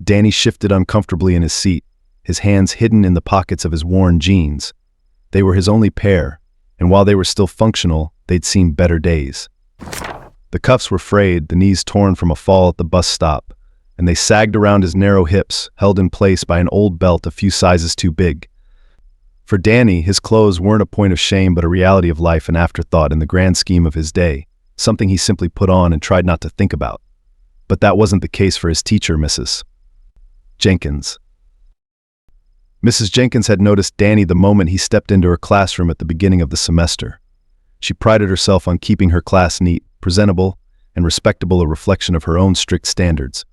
Danny shifted uncomfortably in his seat, his hands hidden in the pockets of his worn jeans. They were his only pair, and while they were still functional, they'd seen better days. The cuffs were frayed, the knees torn from a fall at the bus stop, and they sagged around his narrow hips, held in place by an old belt a few sizes too big. For Danny, his clothes weren't a point of shame but a reality of life, an afterthought in the grand scheme of his day, something he simply put on and tried not to think about. But that wasn't the case for his teacher, Mrs. Jenkins. Mrs. Jenkins had noticed Danny the moment he stepped into her classroom at the beginning of the semester. She prided herself on keeping her class neat, presentable, and respectable, a reflection of her own strict standards.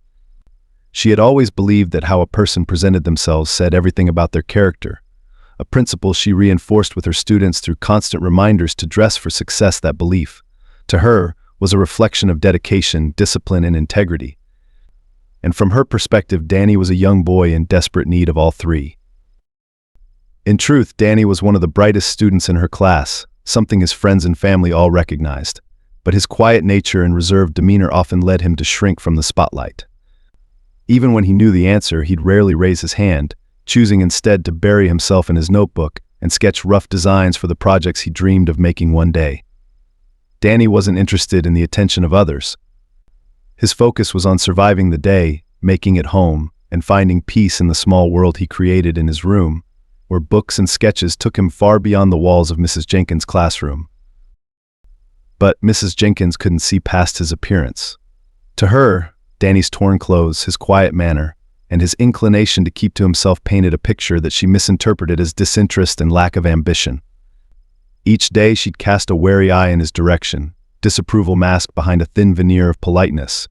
She had always believed that how a person presented themselves said everything about their character, a principle she reinforced with her students through constant reminders to dress for success. That belief, to her, was a reflection of dedication, discipline, and integrity. And from her perspective, Danny was a young boy in desperate need of all three. In truth, Danny was one of the brightest students in her class, something his friends and family all recognized, but his quiet nature and reserved demeanor often led him to shrink from the spotlight. Even when he knew the answer, he'd rarely raise his hand, choosing instead to bury himself in his notebook and sketch rough designs for the projects he dreamed of making one day. Danny wasn't interested in the attention of others. His focus was on surviving the day, making it home, and finding peace in the small world he created in his room, where books and sketches took him far beyond the walls of Mrs. Jenkins' classroom. But Mrs. Jenkins couldn't see past his appearance. To her, Danny's torn clothes, his quiet manner, and his inclination to keep to himself painted a picture that she misinterpreted as disinterest and lack of ambition. Each day she'd cast a wary eye in his direction, disapproval masked behind a thin veneer of politeness.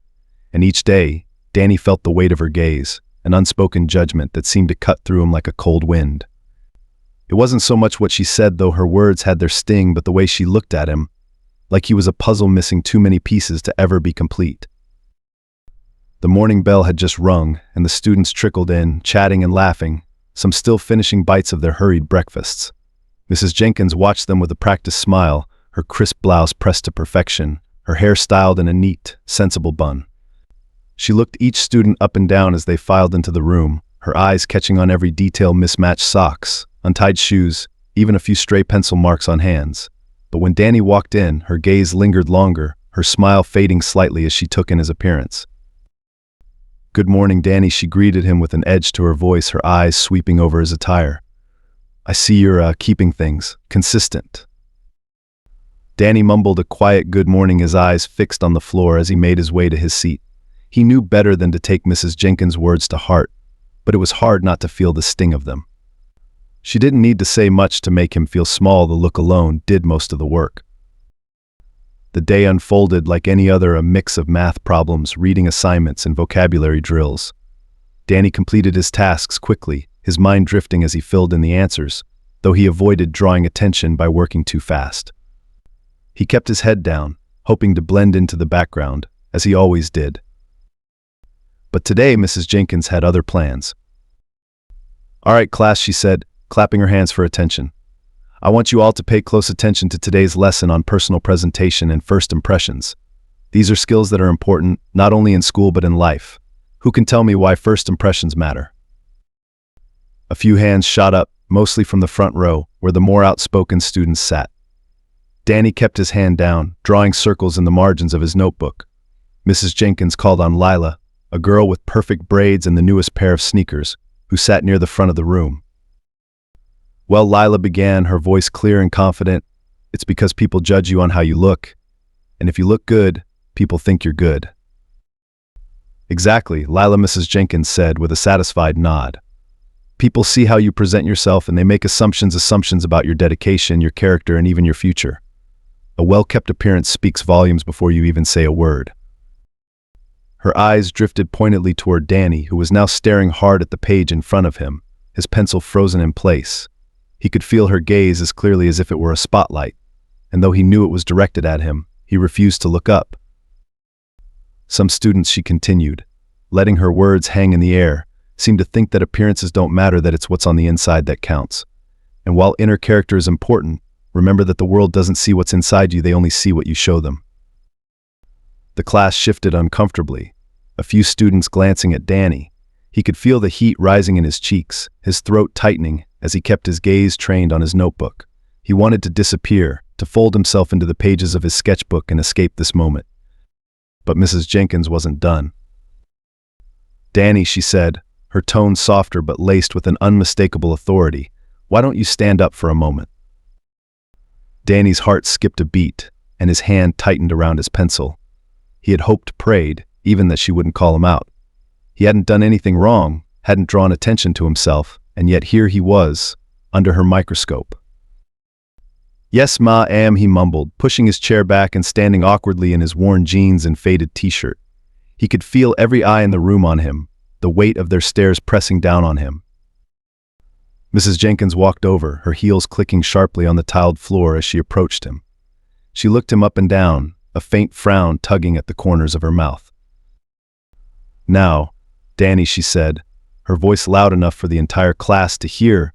And each day, Danny felt the weight of her gaze, an unspoken judgment that seemed to cut through him like a cold wind. It wasn't so much what she said, though her words had their sting, but the way she looked at him, like he was a puzzle missing too many pieces to ever be complete. The morning bell had just rung, and the students trickled in, chatting and laughing, some still finishing bites of their hurried breakfasts. Mrs. Jenkins watched them with a practiced smile, her crisp blouse pressed to perfection, her hair styled in a neat, sensible bun. She looked each student up and down as they filed into the room, her eyes catching on every detail: mismatched socks, untied shoes, even a few stray pencil marks on hands. But when Danny walked in, her gaze lingered longer, her smile fading slightly as she took in his appearance. "Good morning, Danny," she greeted him with an edge to her voice, her eyes sweeping over his attire. "I see you're keeping things consistent." Danny mumbled a quiet good morning, his eyes fixed on the floor as he made his way to his seat. He knew better than to take Mrs. Jenkins' words to heart, but it was hard not to feel the sting of them. She didn't need to say much to make him feel small. The look alone did most of the work. The day unfolded like any other, a mix of math problems, reading assignments, and vocabulary drills. Danny completed his tasks quickly, his mind drifting as he filled in the answers, though he avoided drawing attention by working too fast. He kept his head down, hoping to blend into the background, as he always did. But today Mrs. Jenkins had other plans. "All right, class," she said, clapping her hands for attention. "I want you all to pay close attention to today's lesson on personal presentation and first impressions. These are skills that are important, not only in school but in life. Who can tell me why first impressions matter?" A few hands shot up, mostly from the front row, where the more outspoken students sat. Danny kept his hand down, drawing circles in the margins of his notebook. Mrs. Jenkins called on Lila, a girl with perfect braids and the newest pair of sneakers, who sat near the front of the room. "Well," Lila began, her voice clear and confident, "it's because people judge you on how you look. And if you look good, people think you're good." "Exactly," Lila, Mrs. Jenkins said with a satisfied nod. "People see how you present yourself and they make assumptions about your dedication, your character, and even your future. A well-kept appearance speaks volumes before you even say a word." Her eyes drifted pointedly toward Danny, who was now staring hard at the page in front of him, his pencil frozen in place. He could feel her gaze as clearly as if it were a spotlight, and though he knew it was directed at him, he refused to look up. "Some students," she continued, letting her words hang in the air, "seem to think that appearances don't matter, that it's what's on the inside that counts. And while inner character is important, remember that the world doesn't see what's inside you, they only see what you show them." The class shifted uncomfortably, a few students glancing at Danny, He could feel the heat rising in his cheeks, his throat tightening as he kept his gaze trained on his notebook. He wanted to disappear, to fold himself into the pages of his sketchbook and escape this moment. But Mrs. Jenkins wasn't done. "Danny," she said, her tone softer but laced with an unmistakable authority, "why don't you stand up for a moment?" Danny's heart skipped a beat, and his hand tightened around his pencil. He had hoped, prayed, even that she wouldn't call him out. He hadn't done anything wrong, hadn't drawn attention to himself, and yet here he was, under her microscope. "Yes, ma, am," he mumbled, pushing his chair back and standing awkwardly in his worn jeans and faded t-shirt. He could feel every eye in the room on him, the weight of their stares pressing down on him. Mrs. Jenkins walked over, her heels clicking sharply on the tiled floor as she approached him. She looked him up and down, a faint frown tugging at the corners of her mouth. "Now, Danny," she said, her voice loud enough for the entire class to hear,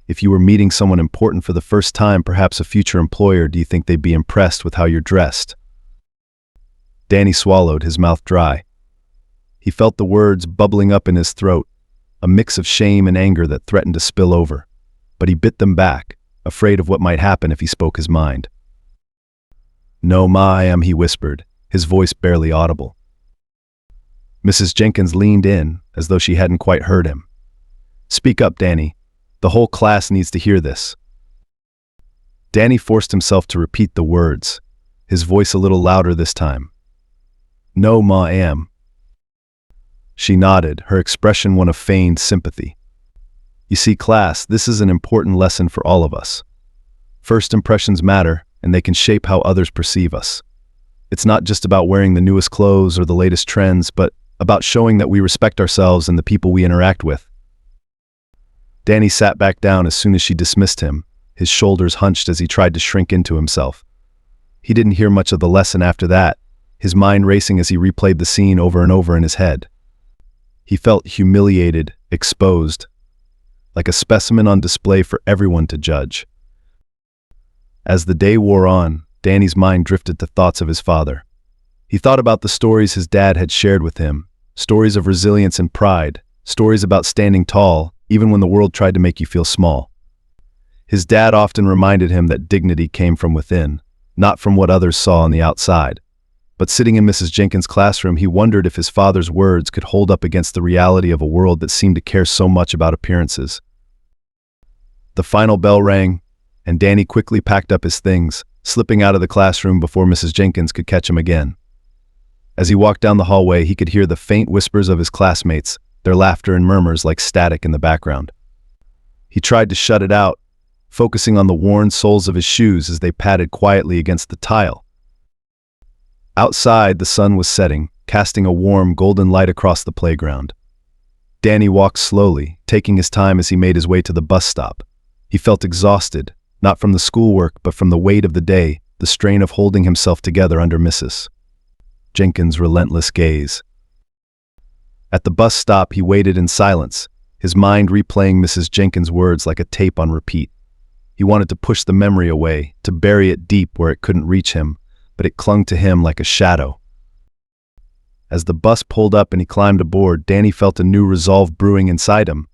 "if you were meeting someone important for the first time, perhaps a future employer, do you think they'd be impressed with how you're dressed?" Danny swallowed, his mouth dry. He felt the words bubbling up in his throat, a mix of shame and anger that threatened to spill over, but he bit them back, afraid of what might happen if he spoke his mind. "No, ma, I am," he whispered, his voice barely audible. Mrs. Jenkins leaned in, as though she hadn't quite heard him. "Speak up, Danny. The whole class needs to hear this." Danny forced himself to repeat the words, his voice a little louder this time. "No, ma, I am." She nodded, her expression one of feigned sympathy. "You see, class, this is an important lesson for all of us. First impressions matter, and they can shape how others perceive us. It's not just about wearing the newest clothes or the latest trends, but about showing that we respect ourselves and the people we interact with." Danny sat back down as soon as she dismissed him, his shoulders hunched as he tried to shrink into himself. He didn't hear much of the lesson after that, his mind racing as he replayed the scene over and over in his head. He felt humiliated, exposed, like a specimen on display for everyone to judge. As the day wore on, Danny's mind drifted to thoughts of his father. He thought about the stories his dad had shared with him, stories of resilience and pride, stories about standing tall, even when the world tried to make you feel small. His dad often reminded him that dignity came from within, not from what others saw on the outside. But sitting in Mrs. Jenkins' classroom, he wondered if his father's words could hold up against the reality of a world that seemed to care so much about appearances. The final bell rang, and Danny quickly packed up his things, slipping out of the classroom before Mrs. Jenkins could catch him again. As he walked down the hallway, he could hear the faint whispers of his classmates, their laughter and murmurs like static in the background. He tried to shut it out, focusing on the worn soles of his shoes as they patted quietly against the tile. Outside, the sun was setting, casting a warm, golden light across the playground. Danny walked slowly, taking his time as he made his way to the bus stop. He felt exhausted, not from the schoolwork, but from the weight of the day, the strain of holding himself together under Mrs. Jenkins' relentless gaze. At the bus stop, he waited in silence, his mind replaying Mrs. Jenkins' words like a tape on repeat. He wanted to push the memory away, to bury it deep where it couldn't reach him, but it clung to him like a shadow. As the bus pulled up and he climbed aboard, Danny felt a new resolve brewing inside him.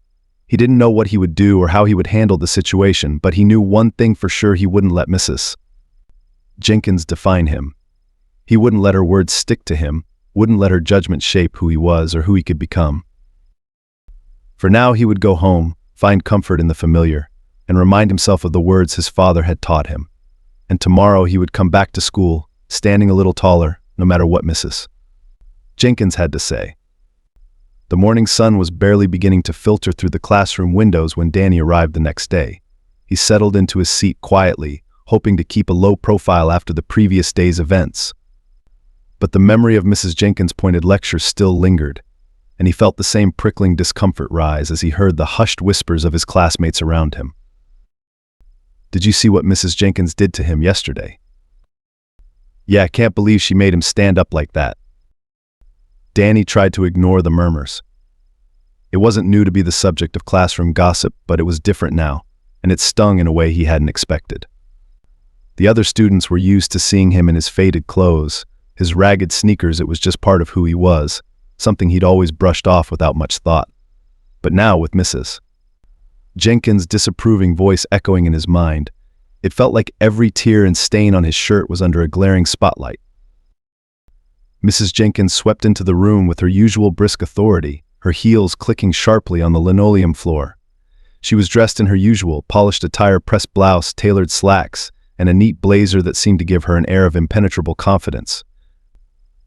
He didn't know what he would do or how he would handle the situation, but he knew one thing for sure: he wouldn't let Mrs. Jenkins define him. He wouldn't let her words stick to him, wouldn't let her judgment shape who he was or who he could become. For now, he would go home, find comfort in the familiar, and remind himself of the words his father had taught him. And tomorrow he would come back to school, standing a little taller, no matter what Mrs. Jenkins had to say. The morning sun was barely beginning to filter through the classroom windows when Danny arrived the next day. He settled into his seat quietly, hoping to keep a low profile after the previous day's events. But the memory of Mrs. Jenkins' pointed lecture still lingered, and he felt the same prickling discomfort rise as he heard the hushed whispers of his classmates around him. "Did you see what Mrs. Jenkins did to him yesterday?" "Yeah, I can't believe she made him stand up like that." Danny tried to ignore the murmurs. It wasn't new to be the subject of classroom gossip, but it was different now, and it stung in a way he hadn't expected. The other students were used to seeing him in his faded clothes, his ragged sneakers. It was just part of who he was, something he'd always brushed off without much thought. but now with Mrs. Jenkins' disapproving voice echoing in his mind. It felt like every tear and stain on his shirt was under a glaring spotlight. Mrs. Jenkins swept into the room with her usual brisk authority, her heels clicking sharply on the linoleum floor. She was dressed in her usual polished attire, pressed blouse, tailored slacks, and a neat blazer that seemed to give her an air of impenetrable confidence.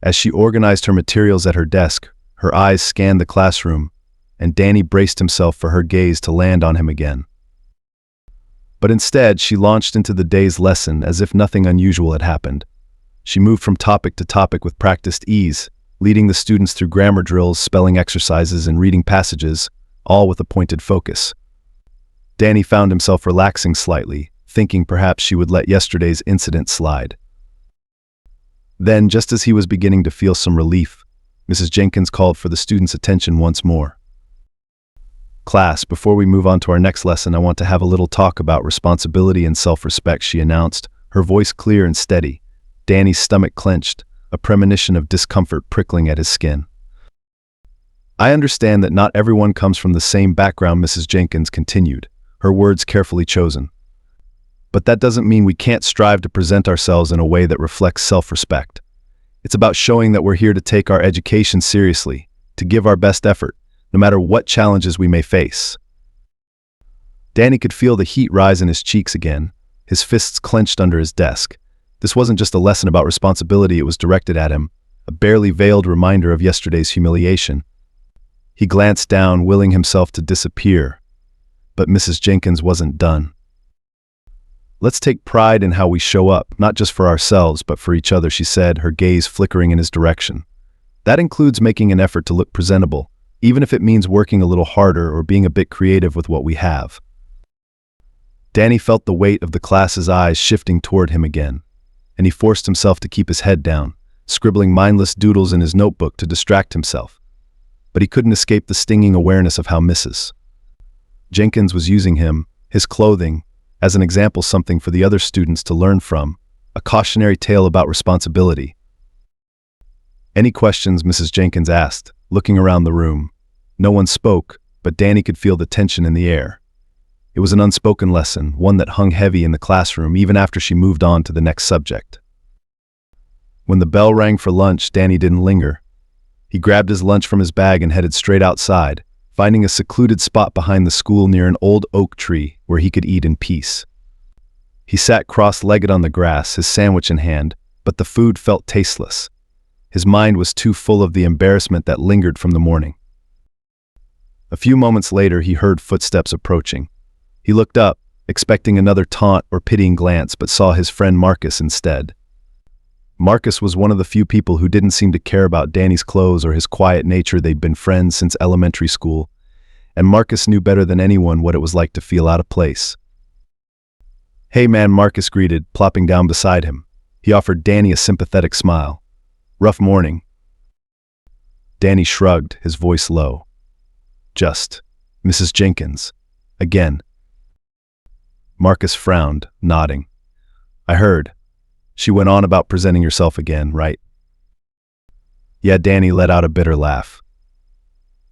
As she organized her materials at her desk, her eyes scanned the classroom, and Danny braced himself for her gaze to land on him again. But instead, she launched into the day's lesson as if nothing unusual had happened. She moved from topic to topic with practiced ease, leading the students through grammar drills, spelling exercises, and reading passages, all with a pointed focus. Danny found himself relaxing slightly, thinking perhaps she would let yesterday's incident slide. Then, just as he was beginning to feel some relief, Mrs. Jenkins called for the students' attention once more. "Class, before we move on to our next lesson, I want to have a little talk about responsibility and self-respect," she announced, her voice clear and steady. Danny's stomach clenched, a premonition of discomfort prickling at his skin. "I understand that not everyone comes from the same background," Mrs. Jenkins continued, her words carefully chosen. "But that doesn't mean we can't strive to present ourselves in a way that reflects self-respect. It's about showing that we're here to take our education seriously, to give our best effort, no matter what challenges we may face." Danny could feel the heat rise in his cheeks again, his fists clenched under his desk. This wasn't just a lesson about responsibility, it was directed at him, a barely veiled reminder of yesterday's humiliation. He glanced down, willing himself to disappear. But Mrs. Jenkins wasn't done. "Let's take pride in how we show up, not just for ourselves, but for each other," she said, her gaze flickering in his direction. "That includes making an effort to look presentable, even if it means working a little harder or being a bit creative with what we have." Danny felt the weight of the class's eyes shifting toward him again, and he forced himself to keep his head down, scribbling mindless doodles in his notebook to distract himself. But he couldn't escape the stinging awareness of how Mrs. Jenkins was using him, his clothing, as an example, something for the other students to learn from, a cautionary tale about responsibility. "Any questions?" Mrs. Jenkins asked, looking around the room. No one spoke, but Danny could feel the tension in the air. It was an unspoken lesson, one that hung heavy in the classroom even after she moved on to the next subject. When the bell rang for lunch, Danny didn't linger. He grabbed his lunch from his bag and headed straight outside, finding a secluded spot behind the school near an old oak tree where he could eat in peace. He sat cross-legged on the grass, his sandwich in hand, but the food felt tasteless. His mind was too full of the embarrassment that lingered from the morning. A few moments later, he heard footsteps approaching. He looked up, expecting another taunt or pitying glance, but saw his friend Marcus instead. Marcus was one of the few people who didn't seem to care about Danny's clothes or his quiet nature. They'd been friends since elementary school, and Marcus knew better than anyone what it was like to feel out of place. "Hey man," Marcus greeted, plopping down beside him. He offered Danny a sympathetic smile. "Rough morning." Danny shrugged, his voice low. "Just Mrs. Jenkins. Again." Marcus frowned, nodding. "I heard. She went on about presenting yourself again, right?" "Yeah," Danny let out a bitter laugh.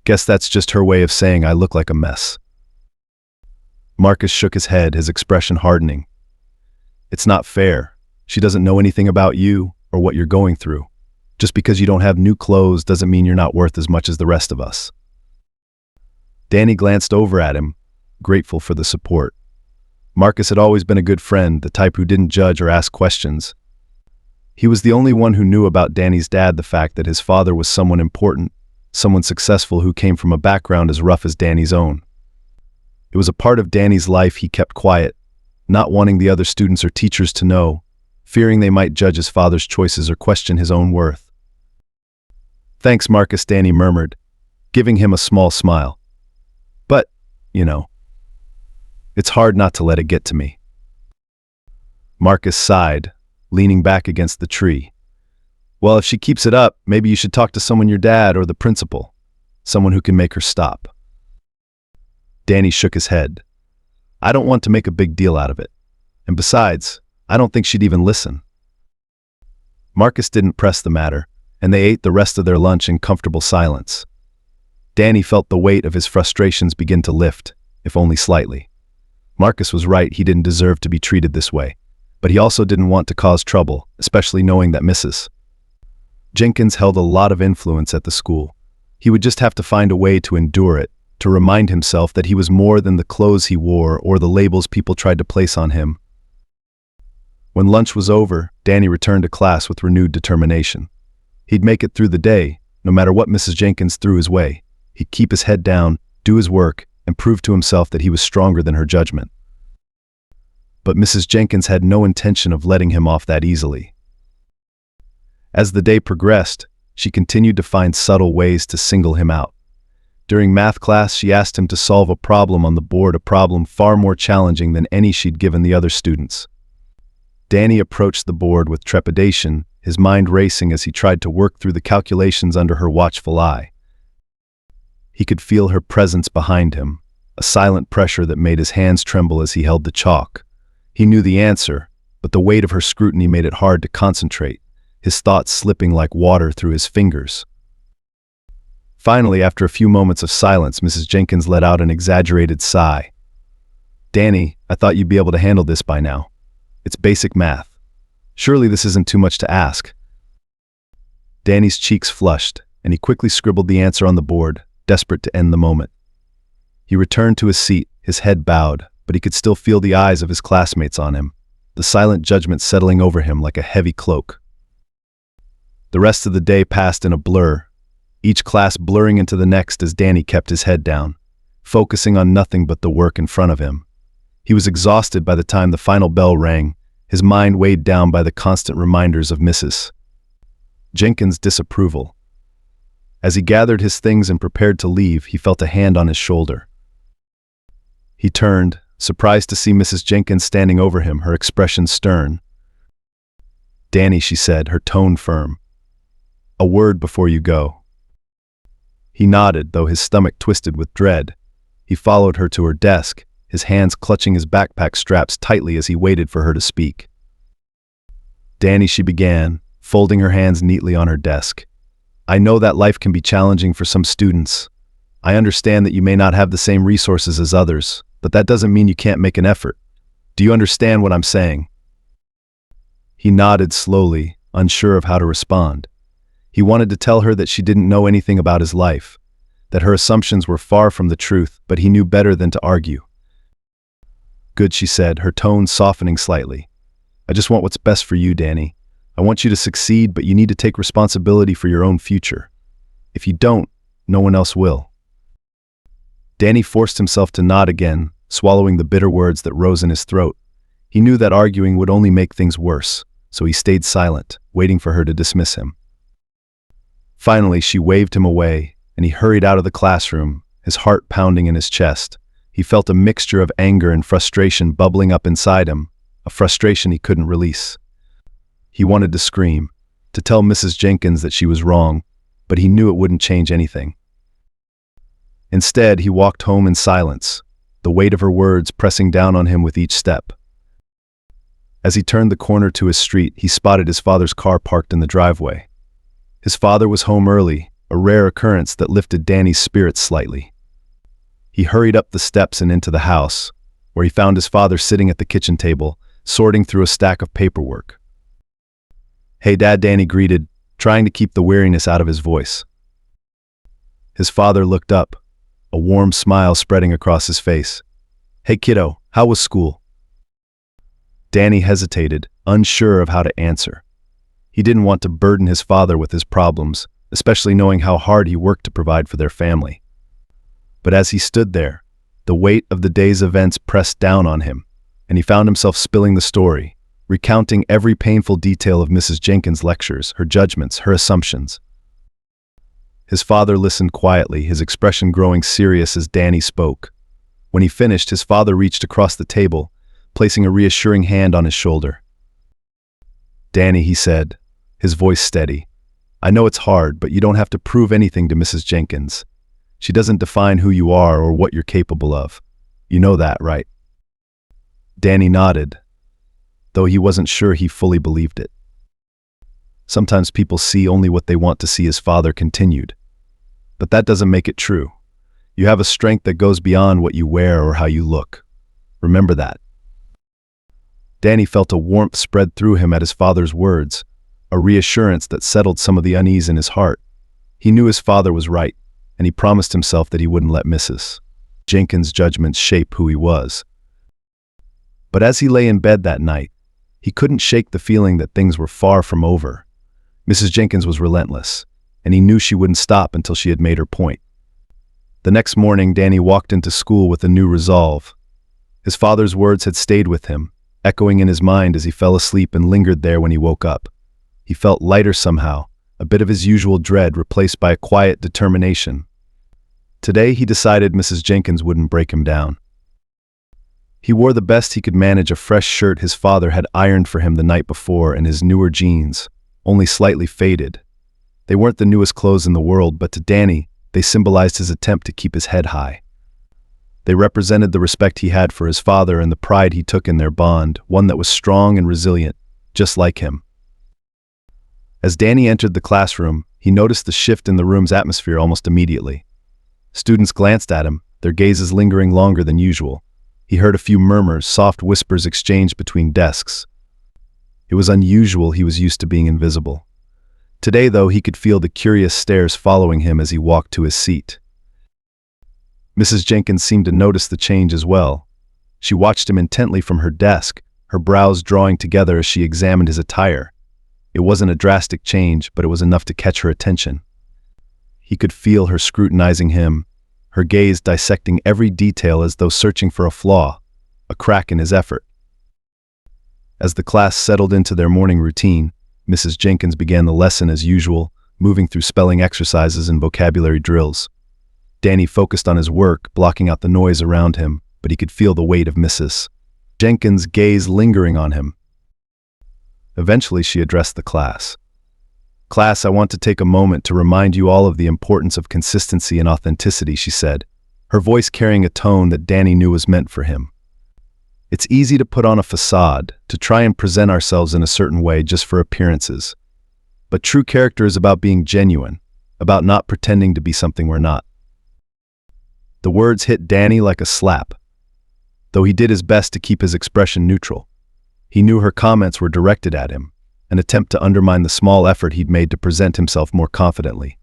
"Guess that's just her way of saying I look like a mess." Marcus shook his head, his expression hardening. "It's not fair. She doesn't know anything about you or what you're going through. Just because you don't have new clothes doesn't mean you're not worth as much as the rest of us." Danny glanced over at him, grateful for the support. Marcus had always been a good friend, the type who didn't judge or ask questions. He was the only one who knew about Danny's dad, the fact that his father was someone important, someone successful who came from a background as rough as Danny's own. It was a part of Danny's life he kept quiet, not wanting the other students or teachers to know, fearing they might judge his father's choices or question his own worth. "Thanks, Marcus," Danny murmured, giving him a small smile. "But, it's hard not to let it get to me." Marcus sighed, leaning back against the tree. "Well, if she keeps it up, maybe you should talk to someone, your dad or the principal, someone who can make her stop." Danny shook his head. "I don't want to make a big deal out of it. And besides, I don't think she'd even listen." Marcus didn't press the matter, and they ate the rest of their lunch in comfortable silence. Danny felt the weight of his frustrations begin to lift, if only slightly. Marcus was right, he didn't deserve to be treated this way. But he also didn't want to cause trouble, especially knowing that Mrs. Jenkins held a lot of influence at the school. He would just have to find a way to endure it, to remind himself that he was more than the clothes he wore or the labels people tried to place on him. When lunch was over, Danny returned to class with renewed determination. He'd make it through the day, no matter what Mrs. Jenkins threw his way. He'd keep his head down, do his work, and prove to himself that he was stronger than her judgment. But Mrs. Jenkins had no intention of letting him off that easily. As the day progressed, she continued to find subtle ways to single him out. During math class, she asked him to solve a problem on the board, a problem far more challenging than any she'd given the other students. Danny approached the board with trepidation, his mind racing as he tried to work through the calculations under her watchful eye. He could feel her presence behind him, a silent pressure that made his hands tremble as he held the chalk. He knew the answer, but the weight of her scrutiny made it hard to concentrate, his thoughts slipping like water through his fingers. Finally, after a few moments of silence, Mrs. Jenkins let out an exaggerated sigh. "Danny, I thought you'd be able to handle this by now. It's basic math. Surely this isn't too much to ask." Danny's cheeks flushed, and he quickly scribbled the answer on the board, desperate to end the moment. He returned to his seat, his head bowed, but he could still feel the eyes of his classmates on him, the silent judgment settling over him like a heavy cloak. The rest of the day passed in a blur, each class blurring into the next as Danny kept his head down, focusing on nothing but the work in front of him. He was exhausted by the time the final bell rang, his mind weighed down by the constant reminders of Mrs. Jenkins' disapproval. As he gathered his things and prepared to leave, he felt a hand on his shoulder. He turned, surprised to see Mrs. Jenkins standing over him, her expression stern. "Danny," she said, her tone firm. "A word before you go." He nodded, though his stomach twisted with dread. He followed her to her desk, his hands clutching his backpack straps tightly as he waited for her to speak. "Danny," she began, folding her hands neatly on her desk. "I know that life can be challenging for some students. I understand that you may not have the same resources as others, but that doesn't mean you can't make an effort. Do you understand what I'm saying?" He nodded slowly, unsure of how to respond. He wanted to tell her that she didn't know anything about his life, that her assumptions were far from the truth, but he knew better than to argue. "Good," she said, her tone softening slightly. "I just want what's best for you, Danny. I want you to succeed, but you need to take responsibility for your own future. If you don't, no one else will." Danny forced himself to nod again, swallowing the bitter words that rose in his throat. He knew that arguing would only make things worse, so he stayed silent, waiting for her to dismiss him. Finally, she waved him away, and he hurried out of the classroom, his heart pounding in his chest. He felt a mixture of anger and frustration bubbling up inside him, a frustration he couldn't release. He wanted to scream, to tell Mrs. Jenkins that she was wrong, but he knew it wouldn't change anything. Instead, he walked home in silence, the weight of her words pressing down on him with each step. As he turned the corner to his street, he spotted his father's car parked in the driveway. His father was home early, a rare occurrence that lifted Danny's spirits slightly. He hurried up the steps and into the house, where he found his father sitting at the kitchen table, sorting through a stack of paperwork. "Hey, Dad," Danny greeted, trying to keep the weariness out of his voice. His father looked up, a warm smile spreading across his face. "Hey, kiddo, how was school?" Danny hesitated, unsure of how to answer. He didn't want to burden his father with his problems, especially knowing how hard he worked to provide for their family. But as he stood there, the weight of the day's events pressed down on him, and he found himself spilling the story, recounting every painful detail of Mrs. Jenkins' lectures, her judgments, her assumptions. His father listened quietly, his expression growing serious as Danny spoke. When he finished, his father reached across the table, placing a reassuring hand on his shoulder. "Danny," he said, his voice steady, "I know it's hard, but you don't have to prove anything to Mrs. Jenkins. She doesn't define who you are or what you're capable of. You know that, right?" Danny nodded, though he wasn't sure he fully believed it. "Sometimes people see only what they want to see," his father continued. but that doesn't make it true. You have a strength that goes beyond what you wear or how you look. Remember that." Danny felt a warmth spread through him at his father's words, a reassurance that settled some of the unease in his heart. He knew his father was right, and he promised himself that he wouldn't let Mrs. Jenkins' judgments shape who he was. But as he lay in bed that night, he couldn't shake the feeling that things were far from over. Mrs. Jenkins was relentless, and he knew she wouldn't stop until she had made her point. The next morning, Danny walked into school with a new resolve. His father's words had stayed with him, echoing in his mind as he fell asleep and lingered there when he woke up. He felt lighter somehow, a bit of his usual dread replaced by a quiet determination. Today he decided Mrs. Jenkins wouldn't break him down. He wore the best he could manage, a fresh shirt his father had ironed for him the night before and his newer jeans, only slightly faded. They weren't the newest clothes in the world, but to Danny, they symbolized his attempt to keep his head high. They represented the respect he had for his father and the pride he took in their bond, one that was strong and resilient, just like him. As Danny entered the classroom, he noticed the shift in the room's atmosphere almost immediately. Students glanced at him, their gazes lingering longer than usual. He heard a few murmurs, soft whispers exchanged between desks. It was unusual. He was used to being invisible. Today, though, he could feel the curious stares following him as he walked to his seat. Mrs. Jenkins seemed to notice the change as well. She watched him intently from her desk, her brows drawing together as she examined his attire. It wasn't a drastic change, but it was enough to catch her attention. He could feel her scrutinizing him, her gaze dissecting every detail as though searching for a flaw, a crack in his effort. As the class settled into their morning routine, Mrs. Jenkins began the lesson as usual, moving through spelling exercises and vocabulary drills. Danny focused on his work, blocking out the noise around him, but he could feel the weight of Mrs. Jenkins' gaze lingering on him. Eventually, she addressed the class. "Class, I want to take a moment to remind you all of the importance of consistency and authenticity," she said, her voice carrying a tone that Danny knew was meant for him. "It's easy to put on a facade, to try and present ourselves in a certain way just for appearances. But true character is about being genuine, about not pretending to be something we're not." The words hit Danny like a slap, though he did his best to keep his expression neutral. He knew her comments were directed at him, an attempt to undermine the small effort he'd made to present himself more confidently.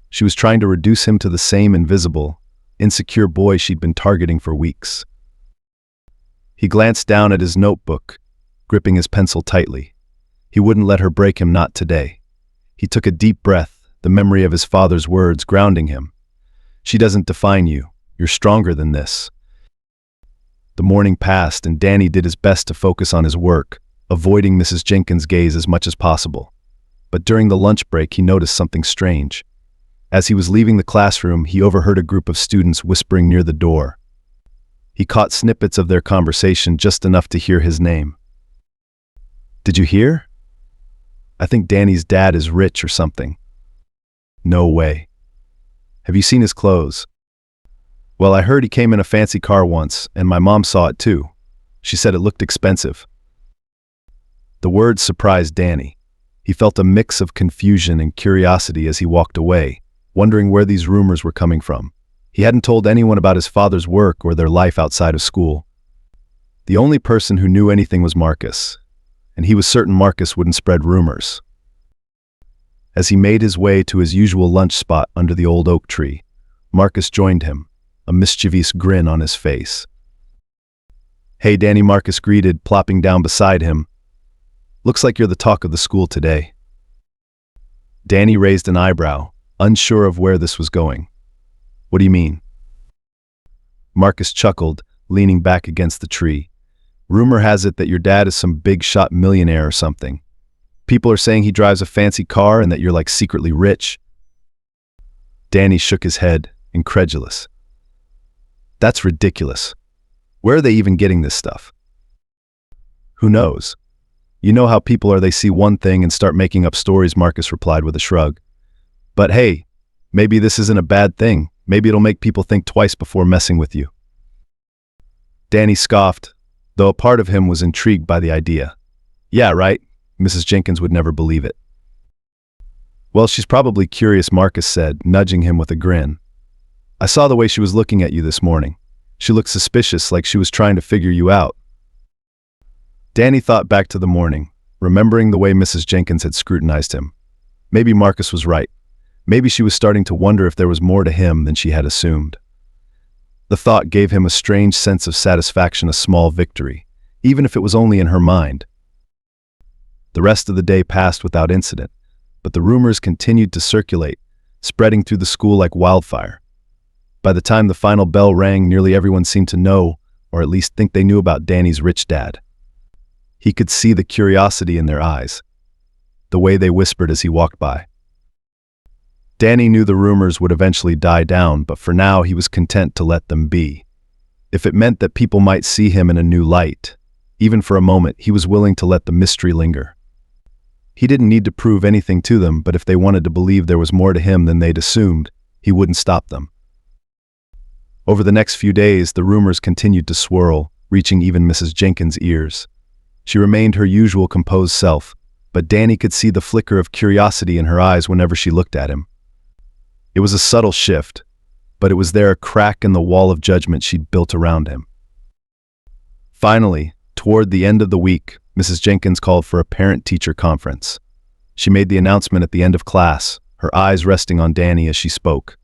She was trying to reduce him to the same invisible, insecure boy she'd been targeting for weeks. He glanced down at his notebook, gripping his pencil tightly. He wouldn't let her break him, not today. He took a deep breath, the memory of his father's words grounding him. "She doesn't define you. You're stronger than this." The morning passed, and Danny did his best to focus on his work, avoiding Mrs. Jenkins' gaze as much as possible. But during the lunch break, he noticed something strange. As he was leaving the classroom, he overheard a group of students whispering near the door. He caught snippets of their conversation, just enough to hear his name. "Did you hear? I think Danny's dad is rich or something." "No way. Have you seen his clothes?" "Well, I heard he came in a fancy car once, and my mom saw it too. She said it looked expensive." The words surprised Danny. He felt a mix of confusion and curiosity as he walked away, wondering where these rumors were coming from. He hadn't told anyone about his father's work or their life outside of school. The only person who knew anything was Marcus, and he was certain Marcus wouldn't spread rumors. As he made his way to his usual lunch spot under the old oak tree, Marcus joined him, a mischievous grin on his face. "Hey, Danny," Marcus greeted, plopping down beside him. "Looks like you're the talk of the school today." Danny raised an eyebrow, unsure of where this was going. "What do you mean?" Marcus chuckled, leaning back against the tree. "Rumor has it that your dad is some big-shot millionaire or something. People are saying he drives a fancy car and that you're like secretly rich." Danny shook his head, incredulous. "That's ridiculous. Where are they even getting this stuff?" "Who knows? You know how people are, they see one thing and start making up stories," Marcus replied with a shrug. "But hey, maybe this isn't a bad thing. Maybe it'll make people think twice before messing with you." Danny scoffed, though a part of him was intrigued by the idea. "Yeah, right. Mrs. Jenkins would never believe it." Well, she's probably curious, Marcus said, nudging him with a grin. I saw the way she was looking at you this morning. She looked suspicious, like she was trying to figure you out. Danny thought back to the morning, remembering the way Mrs. Jenkins had scrutinized him. Maybe Marcus was right. Maybe she was starting to wonder if there was more to him than she had assumed. The thought gave him a strange sense of satisfaction, a small victory, even if it was only in her mind. The rest of the day passed without incident, but the rumors continued to circulate, spreading through the school like wildfire. By the time the final bell rang, nearly everyone seemed to know, or at least think they knew about Danny's rich dad. He could see the curiosity in their eyes, the way they whispered as he walked by. Danny knew the rumors would eventually die down, but for now he was content to let them be. If it meant that people might see him in a new light, even for a moment, he was willing to let the mystery linger. He didn't need to prove anything to them, but if they wanted to believe there was more to him than they'd assumed, he wouldn't stop them. Over the next few days, the rumors continued to swirl, reaching even Mrs. Jenkins' ears. She remained her usual composed self, but Danny could see the flicker of curiosity in her eyes whenever she looked at him. It was a subtle shift, but it was there, a crack in the wall of judgment she'd built around him. Finally, toward the end of the week, Mrs. Jenkins called for a parent-teacher conference. She made the announcement at the end of class, her eyes resting on Danny as she spoke.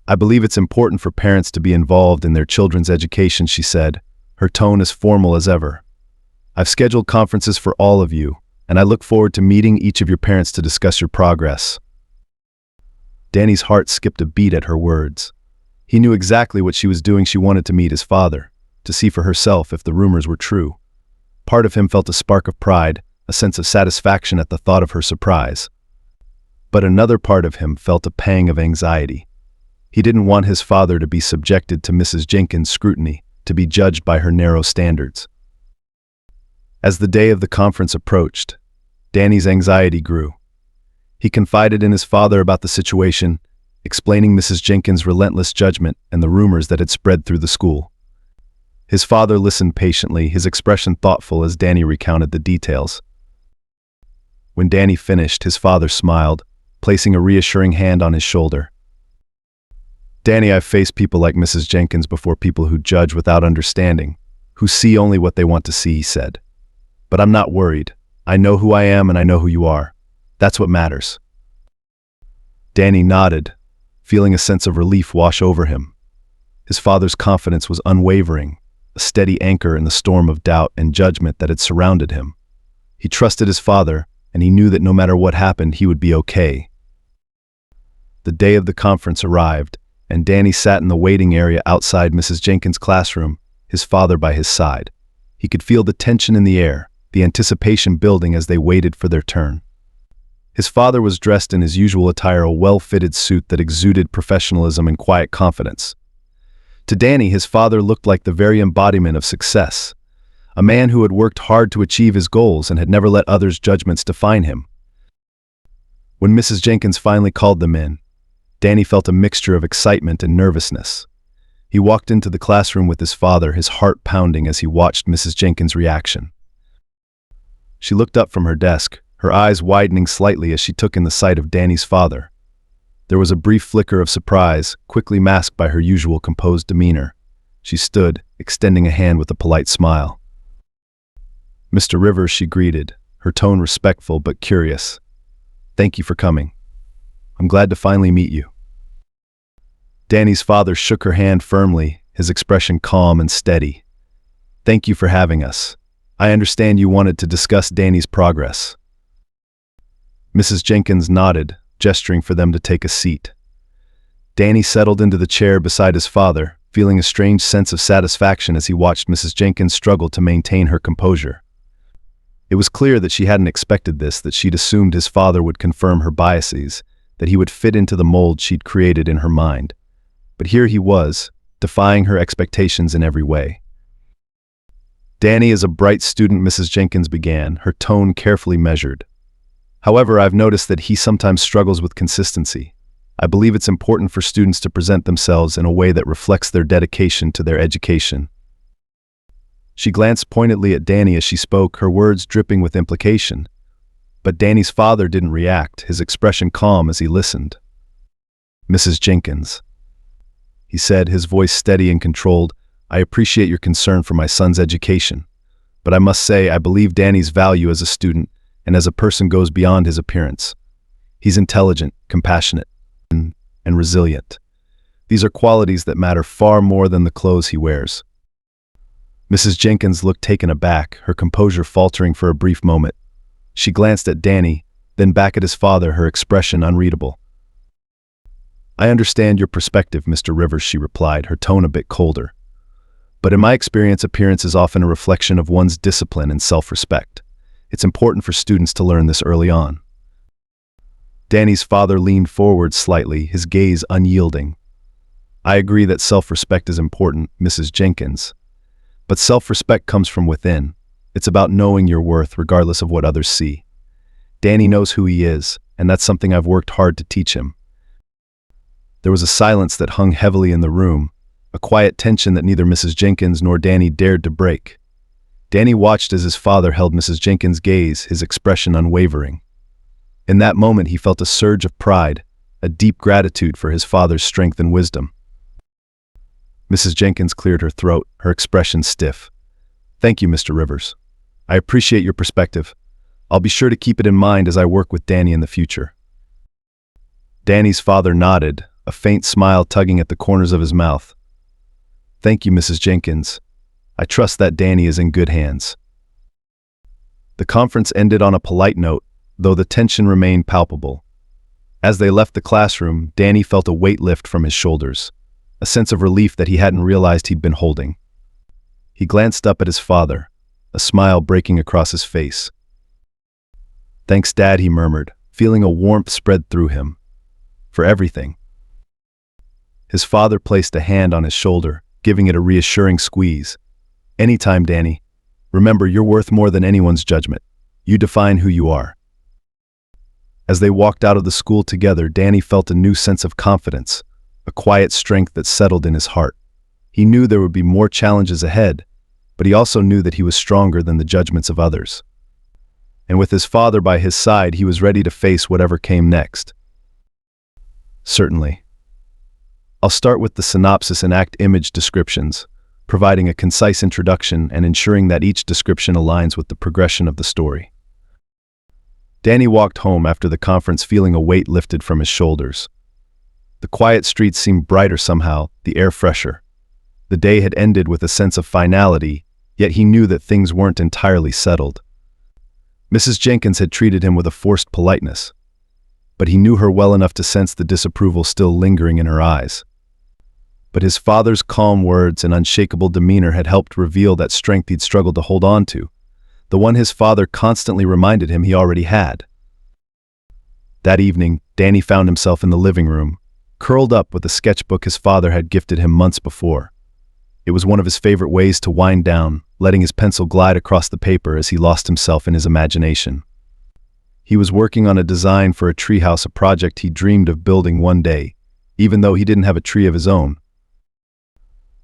I believe it's important for parents to be involved in their children's education, she said, her tone as formal as ever. I've scheduled conferences for all of you, and I look forward to meeting each of your parents to discuss your progress. Danny's heart skipped a beat at her words. He knew exactly what she was doing. She wanted to meet his father, to see for herself if the rumors were true. Part of him felt a spark of pride, a sense of satisfaction at the thought of her surprise. But another part of him felt a pang of anxiety. He didn't want his father to be subjected to Mrs. Jenkins' scrutiny, to be judged by her narrow standards. As the day of the conference approached, Danny's anxiety grew. He confided in his father about the situation, explaining Mrs. Jenkins' relentless judgment and the rumors that had spread through the school. His father listened patiently, his expression thoughtful as Danny recounted the details. When Danny finished, his father smiled, placing a reassuring hand on his shoulder. Danny, I've faced people like Mrs. Jenkins before, people who judge without understanding, who see only what they want to see, he said. But I'm not worried. I know who I am and I know who you are. That's what matters. Danny nodded, feeling a sense of relief wash over him. His father's confidence was unwavering, a steady anchor in the storm of doubt and judgment that had surrounded him. He trusted his father, and he knew that no matter what happened, he would be okay. The day of the conference arrived, and Danny sat in the waiting area outside Mrs. Jenkins' classroom, his father by his side. He could feel the tension in the air, the anticipation building as they waited for their turn. His father was dressed in his usual attire, a well-fitted suit that exuded professionalism and quiet confidence. To Danny, his father looked like the very embodiment of success, a man who had worked hard to achieve his goals and had never let others' judgments define him. When Mrs. Jenkins finally called them in, Danny felt a mixture of excitement and nervousness. He walked into the classroom with his father, his heart pounding as he watched Mrs. Jenkins' reaction. She looked up from her desk, her eyes widening slightly as she took in the sight of Danny's father. There was a brief flicker of surprise, quickly masked by her usual composed demeanor. She stood, extending a hand with a polite smile. Mr. Rivers, she greeted, her tone respectful but curious. Thank you for coming. I'm glad to finally meet you. Danny's father shook her hand firmly, his expression calm and steady. Thank you for having us. I understand you wanted to discuss Danny's progress. Mrs. Jenkins nodded, gesturing for them to take a seat. Danny settled into the chair beside his father, feeling a strange sense of satisfaction as he watched Mrs. Jenkins struggle to maintain her composure. It was clear that she hadn't expected this, that she'd assumed his father would confirm her biases, that he would fit into the mold she'd created in her mind. But here he was, defying her expectations in every way. Danny is a bright student, Mrs. Jenkins began, her tone carefully measured. However, I've noticed that he sometimes struggles with consistency. I believe it's important for students to present themselves in a way that reflects their dedication to their education. She glanced pointedly at Danny as she spoke, her words dripping with implication. But Danny's father didn't react, his expression calm as he listened. "Mrs. Jenkins," he said, his voice steady and controlled, "I appreciate your concern for my son's education. But I must say I believe Danny's value as a student and as a person goes beyond his appearance. He's intelligent, compassionate, and resilient. These are qualities that matter far more than the clothes he wears." Mrs. Jenkins looked taken aback, her composure faltering for a brief moment. She glanced at Danny, then back at his father, her expression unreadable. "I understand your perspective, Mr. Rivers," she replied, her tone a bit colder. "But in my experience, appearance is often a reflection of one's discipline and self-respect. It's important for students to learn this early on." Danny's father leaned forward slightly, his gaze unyielding. "I agree that self-respect is important, Mrs. Jenkins. But self-respect comes from within. It's about knowing your worth regardless of what others see. Danny knows who he is, and that's something I've worked hard to teach him." There was a silence that hung heavily in the room, a quiet tension that neither Mrs. Jenkins nor Danny dared to break. Danny watched as his father held Mrs. Jenkins' gaze, his expression unwavering. In that moment he felt a surge of pride, a deep gratitude for his father's strength and wisdom. Mrs. Jenkins cleared her throat, her expression stiff. "Thank you, Mr. Rivers. I appreciate your perspective. I'll be sure to keep it in mind as I work with Danny in the future." Danny's father nodded, a faint smile tugging at the corners of his mouth. "Thank you, Mrs. Jenkins. I trust that Danny is in good hands." The conference ended on a polite note, though the tension remained palpable. As they left the classroom, Danny felt a weight lift from his shoulders, a sense of relief that he hadn't realized he'd been holding. He glanced up at his father, a smile breaking across his face. "Thanks, Dad," he murmured, feeling a warmth spread through him. "For everything." His father placed a hand on his shoulder, giving it a reassuring squeeze. "Anytime, Danny. Remember, you're worth more than anyone's judgment. You define who you are." As they walked out of the school together, Danny felt a new sense of confidence, a quiet strength that settled in his heart. He knew there would be more challenges ahead, but he also knew that he was stronger than the judgments of others. And with his father by his side, he was ready to face whatever came next. "Certainly. I'll start with the synopsis and act image descriptions, providing a concise introduction and ensuring that each description aligns with the progression of the story." Danny walked home after the conference feeling a weight lifted from his shoulders. The quiet streets seemed brighter somehow, the air fresher. The day had ended with a sense of finality, yet he knew that things weren't entirely settled. Mrs. Jenkins had treated him with a forced politeness, but he knew her well enough to sense the disapproval still lingering in her eyes. But his father's calm words and unshakable demeanor had helped reveal that strength he'd struggled to hold on to, the one his father constantly reminded him he already had. That evening, Danny found himself in the living room, curled up with a sketchbook his father had gifted him months before. It was one of his favorite ways to wind down, letting his pencil glide across the paper as he lost himself in his imagination. He was working on a design for a treehouse, a project he dreamed of building one day, even though he didn't have a tree of his own.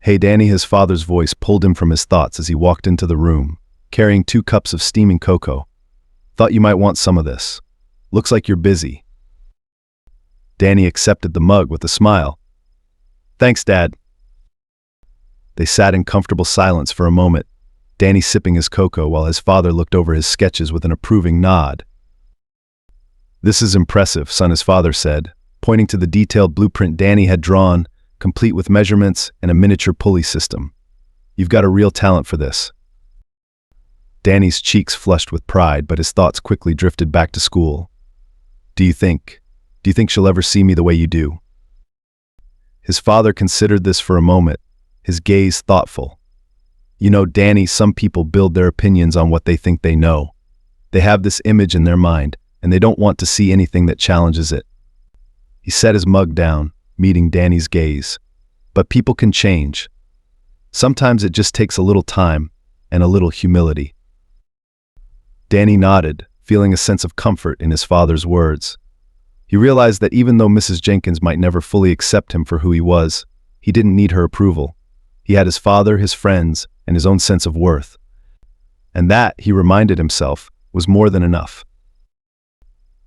"Hey, Danny," his father's voice pulled him from his thoughts as he walked into the room, carrying 2 cups of steaming cocoa. "Thought you might want some of this. Looks like you're busy." Danny accepted the mug with a smile. "Thanks, Dad." They sat in comfortable silence for a moment, Danny sipping his cocoa while his father looked over his sketches with an approving nod. "This is impressive, son," his father said, pointing to the detailed blueprint Danny had drawn, complete with measurements and a miniature pulley system. "You've got a real talent for this." Danny's cheeks flushed with pride, but his thoughts quickly drifted back to school. Do you think she'll ever see me the way you do?" His father considered this for a moment, his gaze thoughtful. "You know, Danny, some people build their opinions on what they think they know. They have this image in their mind, and they don't want to see anything that challenges it." He set his mug down, meeting Danny's gaze. "But people can change. Sometimes it just takes a little time and a little humility." Danny nodded, feeling a sense of comfort in his father's words. He realized that even though Mrs. Jenkins might never fully accept him for who he was, he didn't need her approval. He had his father, his friends, and his own sense of worth. And that, he reminded himself, was more than enough.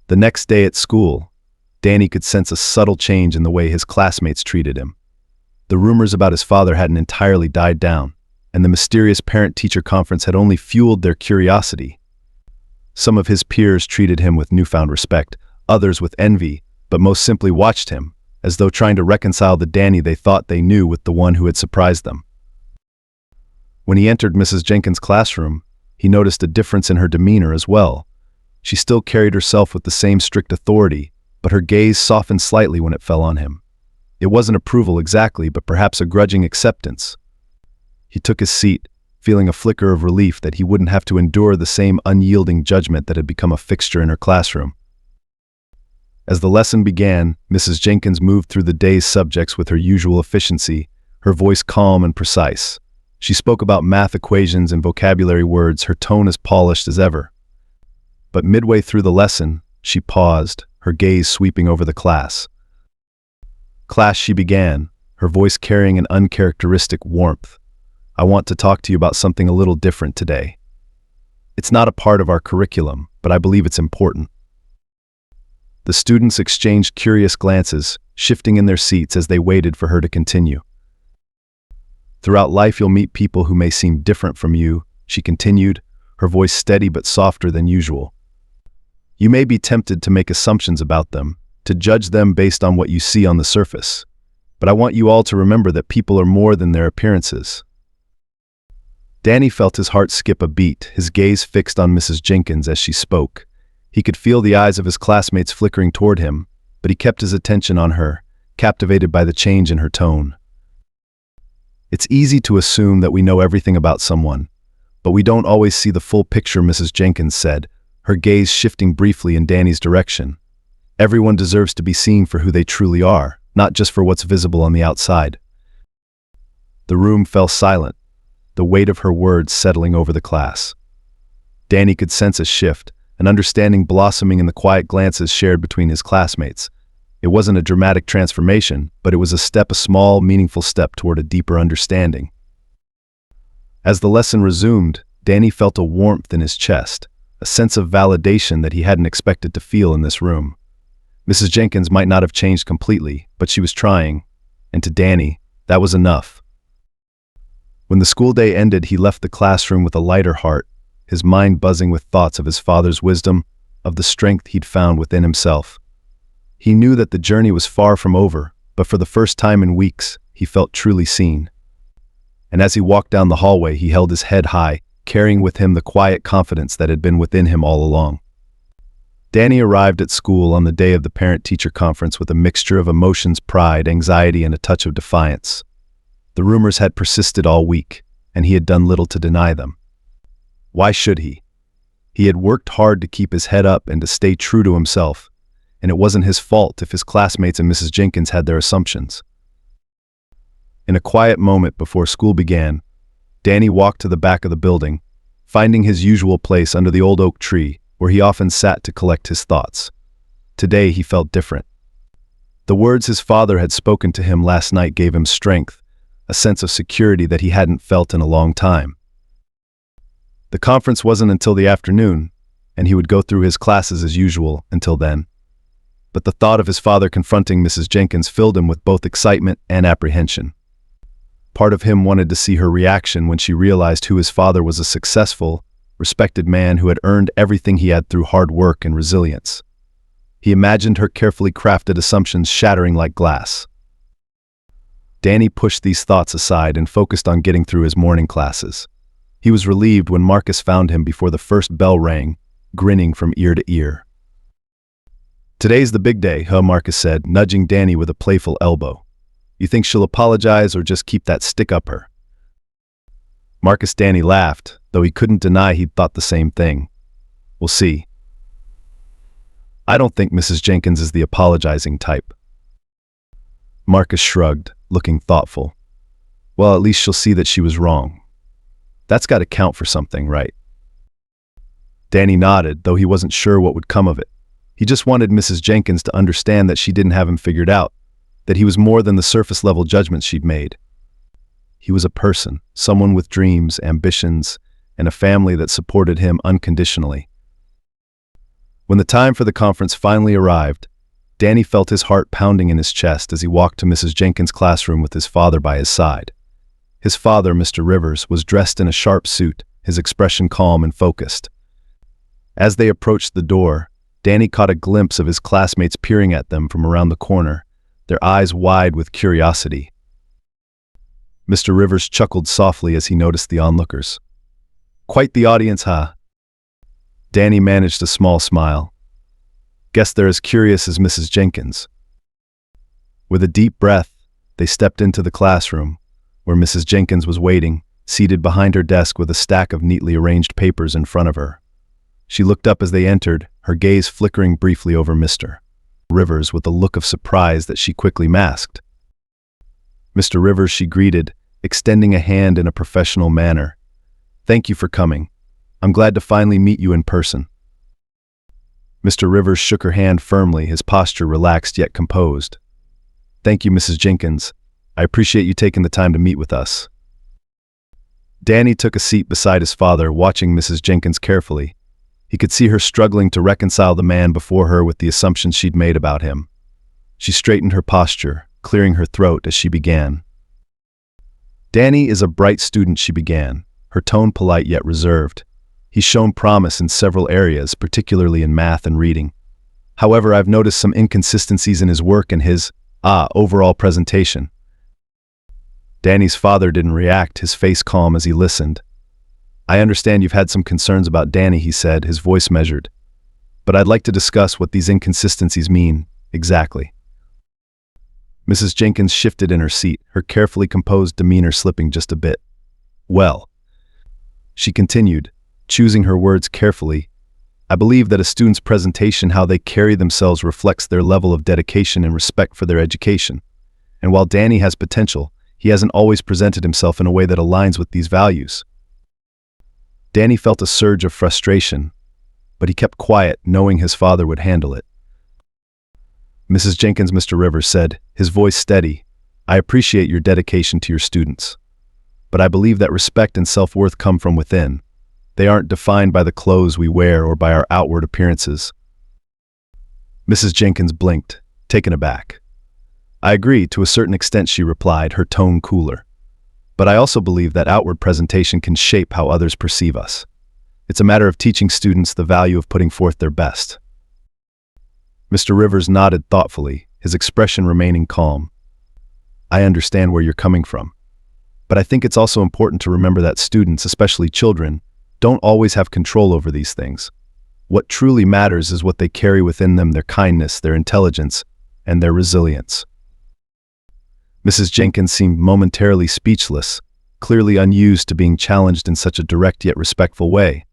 The next day at school, Danny could sense a subtle change in the way his classmates treated him. The rumors about his father hadn't entirely died down, and the mysterious parent-teacher conference had only fueled their curiosity. Some of his peers treated him with newfound respect, others with envy, but most simply watched him, as though trying to reconcile the Danny they thought they knew with the one who had surprised them. When he entered Mrs. Jenkins' classroom, he noticed a difference in her demeanor as well. She still carried herself with the same strict authority, but her gaze softened slightly when it fell on him. It wasn't approval exactly, but perhaps a grudging acceptance. He took his seat, feeling a flicker of relief that he wouldn't have to endure the same unyielding judgment that had become a fixture in her classroom. As the lesson began, Mrs. Jenkins moved through the day's subjects with her usual efficiency, her voice calm and precise. She spoke about math equations and vocabulary words, her tone as polished as ever. But midway through the lesson, she paused, her gaze sweeping over the class. "Class," she began, her voice carrying an uncharacteristic warmth. "I want to talk to you about something a little different today. It's not a part of our curriculum, but I believe it's important." The students exchanged curious glances, shifting in their seats as they waited for her to continue. "Throughout life you'll meet people who may seem different from you," she continued, her voice steady but softer than usual. "You may be tempted to make assumptions about them, to judge them based on what you see on the surface. But I want you all to remember that people are more than their appearances." Danny felt his heart skip a beat, his gaze fixed on Mrs. Jenkins as she spoke. He could feel the eyes of his classmates flickering toward him, but he kept his attention on her, captivated by the change in her tone. "It's easy to assume that we know everything about someone, but we don't always see the full picture," Mrs. Jenkins said, her gaze shifting briefly in Danny's direction. "Everyone deserves to be seen for who they truly are, not just for what's visible on the outside." The room fell silent, the weight of her words settling over the class. Danny could sense a shift, an understanding blossoming in the quiet glances shared between his classmates. It wasn't a dramatic transformation, but it was a small, meaningful step toward a deeper understanding. As the lesson resumed, Danny felt a warmth in his chest, a sense of validation that he hadn't expected to feel in this room. Mrs. Jenkins might not have changed completely, but she was trying, and to Danny, that was enough. When the school day ended, he left the classroom with a lighter heart, his mind buzzing with thoughts of his father's wisdom, of the strength he'd found within himself. He knew that the journey was far from over, but for the first time in weeks, he felt truly seen. And as he walked down the hallway, he held his head high, carrying with him the quiet confidence that had been within him all along. Danny arrived at school on the day of the parent-teacher conference with a mixture of emotions, pride, anxiety, and a touch of defiance. The rumors had persisted all week, and he had done little to deny them. Why should he? He had worked hard to keep his head up and to stay true to himself, and it wasn't his fault if his classmates and Mrs. Jenkins had their assumptions. In a quiet moment before school began, Danny walked to the back of the building, finding his usual place under the old oak tree, where he often sat to collect his thoughts. Today he felt different. The words his father had spoken to him last night gave him strength, a sense of security that he hadn't felt in a long time. The conference wasn't until the afternoon, and he would go through his classes as usual until then. But the thought of his father confronting Mrs. Jenkins filled him with both excitement and apprehension. Part of him wanted to see her reaction when she realized who his father was, a successful, respected man who had earned everything he had through hard work and resilience. He imagined her carefully crafted assumptions shattering like glass. Danny pushed these thoughts aside and focused on getting through his morning classes. He was relieved when Marcus found him before the first bell rang, grinning from ear to ear. "Today's the big day," Marcus said, nudging Danny with a playful elbow. "You think she'll apologize or just keep that stick up her?" Danny laughed, though he couldn't deny he'd thought the same thing. "We'll see. I don't think Mrs. Jenkins is the apologizing type." Marcus shrugged, looking thoughtful. "Well, at least she'll see that she was wrong. That's got to count for something, right?" Danny nodded, though he wasn't sure what would come of it. He just wanted Mrs. Jenkins to understand that she didn't have him figured out, that he was more than the surface-level judgments she'd made. He was a person, someone with dreams, ambitions, and a family that supported him unconditionally. When the time for the conference finally arrived, Danny felt his heart pounding in his chest as he walked to Mrs. Jenkins' classroom with his father by his side. His father, Mr. Rivers, was dressed in a sharp suit, his expression calm and focused. As they approached the door, Danny caught a glimpse of his classmates peering at them from around the corner, their eyes wide with curiosity. Mr. Rivers chuckled softly as he noticed the onlookers. "Quite the audience, huh?" Danny managed a small smile. "Guess they're as curious as Mrs. Jenkins." With a deep breath, they stepped into the classroom, where Mrs. Jenkins was waiting, seated behind her desk with a stack of neatly arranged papers in front of her. She looked up as they entered, her gaze flickering briefly over Mr. Rivers with a look of surprise that she quickly masked. "Mr. Rivers," she greeted, extending a hand in a professional manner. "Thank you for coming. I'm glad to finally meet you in person." Mr. Rivers shook her hand firmly, his posture relaxed yet composed. "Thank you, Mrs. Jenkins. I appreciate you taking the time to meet with us." Danny took a seat beside his father, watching Mrs. Jenkins carefully. He could see her struggling to reconcile the man before her with the assumptions she'd made about him. She straightened her posture, clearing her throat as she began. "Danny is a bright student," she began, her tone polite yet reserved. "He's shown promise in several areas, particularly in math and reading. However, I've noticed some inconsistencies in his work and his, overall presentation." Danny's father didn't react, his face calm as he listened. "I understand you've had some concerns about Danny," he said, his voice measured. "But I'd like to discuss what these inconsistencies mean, exactly." Mrs. Jenkins shifted in her seat, her carefully composed demeanor slipping just a bit. "Well," she continued, choosing her words carefully, "I believe that a student's presentation, how they carry themselves, reflects their level of dedication and respect for their education. And while Danny has potential, he hasn't always presented himself in a way that aligns with these values." Danny felt a surge of frustration, but he kept quiet, knowing his father would handle it. "Mrs. Jenkins," Mr. Rivers said, his voice steady, "I appreciate your dedication to your students. But I believe that respect and self-worth come from within. They aren't defined by the clothes we wear or by our outward appearances." Mrs. Jenkins blinked, taken aback. "I agree, to a certain extent," she replied, her tone cooler. "But I also believe that outward presentation can shape how others perceive us. It's a matter of teaching students the value of putting forth their best." Mr. Rivers nodded thoughtfully, his expression remaining calm. "I understand where you're coming from. But I think it's also important to remember that students, especially children, don't always have control over these things. What truly matters is what they carry within them, their kindness, their intelligence, and their resilience." Mrs. Jenkins seemed momentarily speechless, clearly unused to being challenged in such a direct yet respectful way.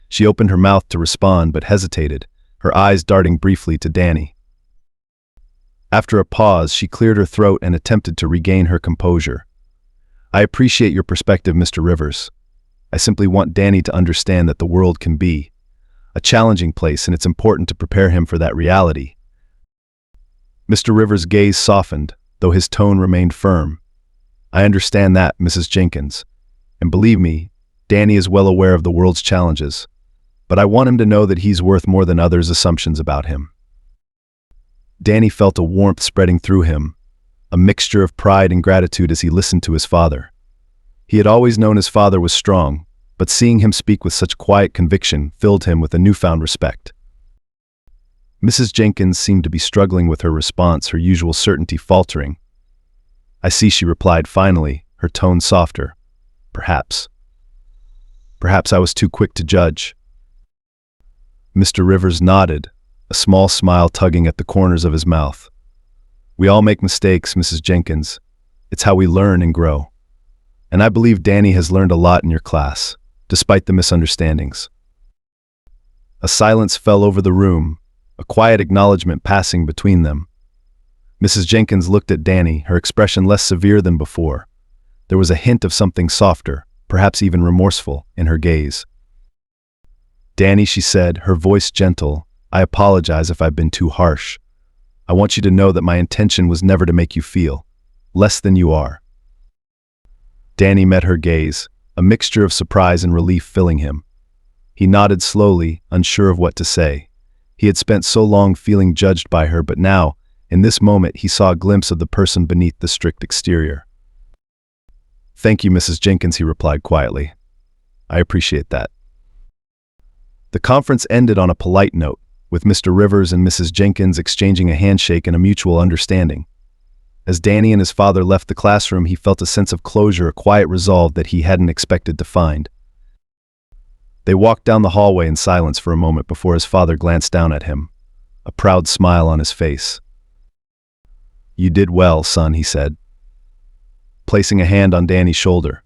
She opened her mouth to respond but hesitated, her eyes darting briefly to Danny. After a pause, she cleared her throat and attempted to regain her composure. "I appreciate your perspective, Mr. Rivers. I simply want Danny to understand that the world can be a challenging place, and it's important to prepare him for that reality." Mr. Rivers' gaze softened, though his tone remained firm. "I understand that, Mrs. Jenkins. And believe me, Danny is well aware of the world's challenges. But I want him to know that he's worth more than others' assumptions about him." Danny felt a warmth spreading through him, a mixture of pride and gratitude as he listened to his father. He had always known his father was strong, but seeing him speak with such quiet conviction filled him with a newfound respect. Mrs. Jenkins seemed to be struggling with her response, her usual certainty faltering. "I see," she replied finally, her tone softer. Perhaps I was too quick to judge." Mr. Rivers nodded, a small smile tugging at the corners of his mouth. "We all make mistakes, Mrs. Jenkins. It's how we learn and grow. And I believe Danny has learned a lot in your class, despite the misunderstandings." A silence fell over the room, a quiet acknowledgement passing between them. Mrs. Jenkins looked at Danny, her expression less severe than before. There was a hint of something softer, perhaps even remorseful, in her gaze. "Danny," she said, her voice gentle, "I apologize if I've been too harsh. I want you to know that my intention was never to make you feel less than you are." Danny met her gaze, a mixture of surprise and relief filling him. He nodded slowly, unsure of what to say, He had spent so long feeling judged by her, but now, in this moment, he saw a glimpse of the person beneath the strict exterior. "Thank you, Mrs. Jenkins," he replied quietly. "I appreciate that." The conference ended on a polite note, with Mr. Rivers and Mrs. Jenkins exchanging a handshake and a mutual understanding. As Danny and his father left the classroom, he felt a sense of closure, a quiet resolve that he hadn't expected to find. They walked down the hallway in silence for a moment before his father glanced down at him, a proud smile on his face. "You did well, son," he said, placing a hand on Danny's shoulder.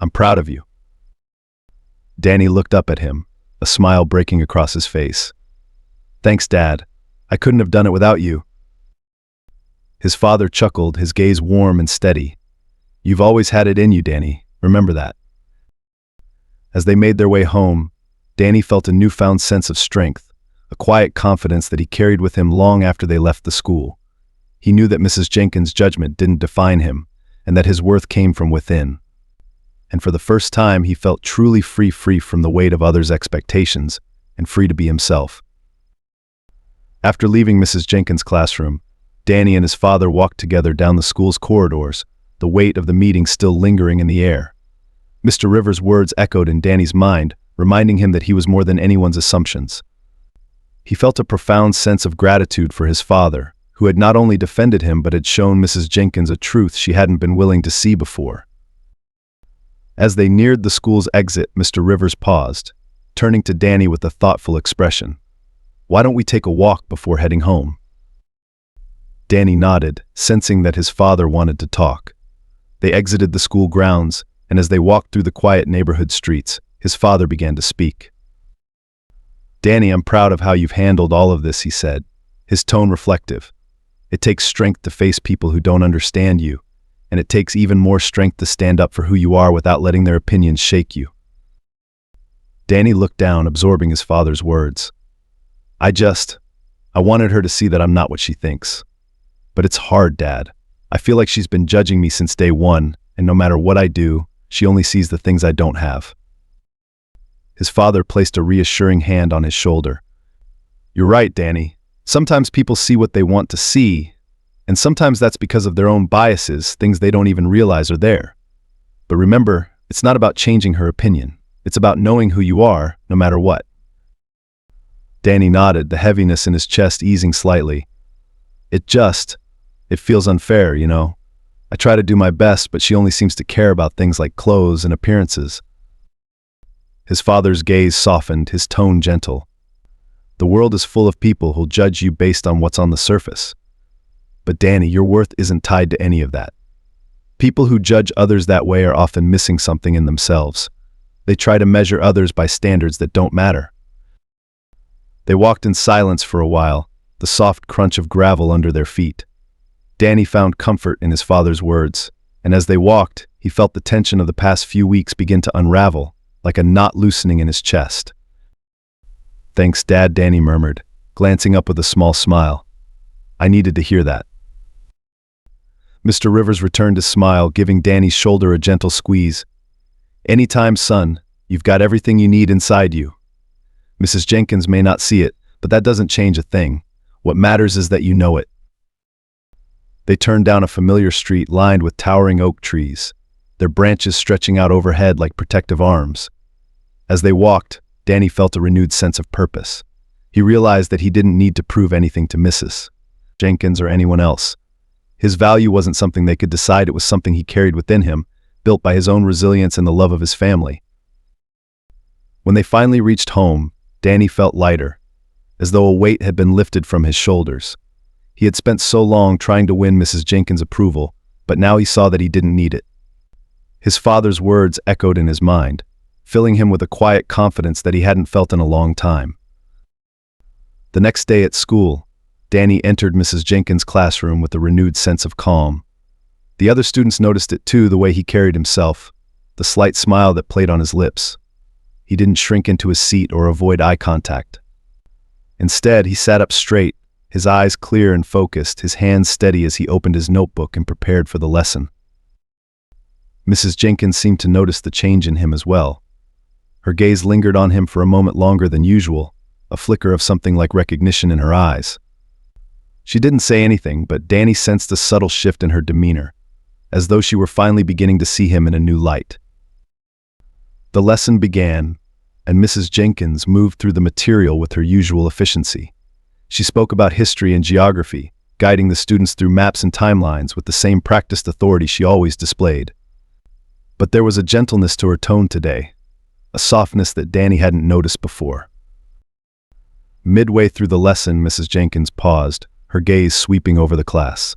"I'm proud of you." Danny looked up at him, a smile breaking across his face. "Thanks, Dad. I couldn't have done it without you." His father chuckled, his gaze warm and steady. "You've always had it in you, Danny. Remember that." As they made their way home, Danny felt a newfound sense of strength, a quiet confidence that he carried with him long after they left the school. He knew that Mrs. Jenkins' judgment didn't define him, and that his worth came from within. And for the first time, he felt truly free from the weight of others' expectations, and free to be himself. After leaving Mrs. Jenkins' classroom, Danny and his father walked together down the school's corridors, the weight of the meeting still lingering in the air. Mr. Rivers' words echoed in Danny's mind, reminding him that he was more than anyone's assumptions. He felt a profound sense of gratitude for his father, who had not only defended him but had shown Mrs. Jenkins a truth she hadn't been willing to see before. As they neared the school's exit, Mr. Rivers paused, turning to Danny with a thoughtful expression. "Why don't we take a walk before heading home?" Danny nodded, sensing that his father wanted to talk. They exited the school grounds, and as they walked through the quiet neighborhood streets, his father began to speak. "Danny, I'm proud of how you've handled all of this," he said, his tone reflective. "It takes strength to face people who don't understand you, and it takes even more strength to stand up for who you are without letting their opinions shake you." Danny looked down, absorbing his father's words. I wanted her to see that I'm not what she thinks. But it's hard, Dad. I feel like she's been judging me since day one, and no matter what I do, she only sees the things I don't have." His father placed a reassuring hand on his shoulder. "You're right, Danny. Sometimes people see what they want to see, and sometimes that's because of their own biases, things they don't even realize are there. But remember, it's not about changing her opinion. It's about knowing who you are, no matter what." Danny nodded, the heaviness in his chest easing slightly. It feels unfair, you know. I try to do my best, but she only seems to care about things like clothes and appearances." His father's gaze softened, his tone gentle. "The world is full of people who'll judge you based on what's on the surface. But Danny, your worth isn't tied to any of that. People who judge others that way are often missing something in themselves. They try to measure others by standards that don't matter." They walked in silence for a while, the soft crunch of gravel under their feet. Danny found comfort in his father's words, and as they walked, he felt the tension of the past few weeks begin to unravel, like a knot loosening in his chest. "Thanks, Dad," Danny murmured, glancing up with a small smile. "I needed to hear that." Mr. Rivers returned his smile, giving Danny's shoulder a gentle squeeze. "Anytime, son, you've got everything you need inside you. Mrs. Jenkins may not see it, but that doesn't change a thing. What matters is that you know it." They turned down a familiar street lined with towering oak trees, their branches stretching out overhead like protective arms. As they walked, Danny felt a renewed sense of purpose. He realized that he didn't need to prove anything to Mrs. Jenkins or anyone else. His value wasn't something they could decide, it was something he carried within him, built by his own resilience and the love of his family. When they finally reached home, Danny felt lighter, as though a weight had been lifted from his shoulders. He had spent so long trying to win Mrs. Jenkins' approval, but now he saw that he didn't need it. His father's words echoed in his mind, filling him with a quiet confidence that he hadn't felt in a long time. The next day at school, Danny entered Mrs. Jenkins' classroom with a renewed sense of calm. The other students noticed it too, the way he carried himself, the slight smile that played on his lips. He didn't shrink into his seat or avoid eye contact. Instead, he sat up straight, his eyes clear and focused, his hands steady as he opened his notebook and prepared for the lesson. Mrs. Jenkins seemed to notice the change in him as well. Her gaze lingered on him for a moment longer than usual, a flicker of something like recognition in her eyes. She didn't say anything, but Danny sensed a subtle shift in her demeanor, as though she were finally beginning to see him in a new light. The lesson began, and Mrs. Jenkins moved through the material with her usual efficiency. She spoke about history and geography, guiding the students through maps and timelines with the same practiced authority she always displayed. But there was a gentleness to her tone today, a softness that Danny hadn't noticed before. Midway through the lesson, Mrs. Jenkins paused, her gaze sweeping over the class.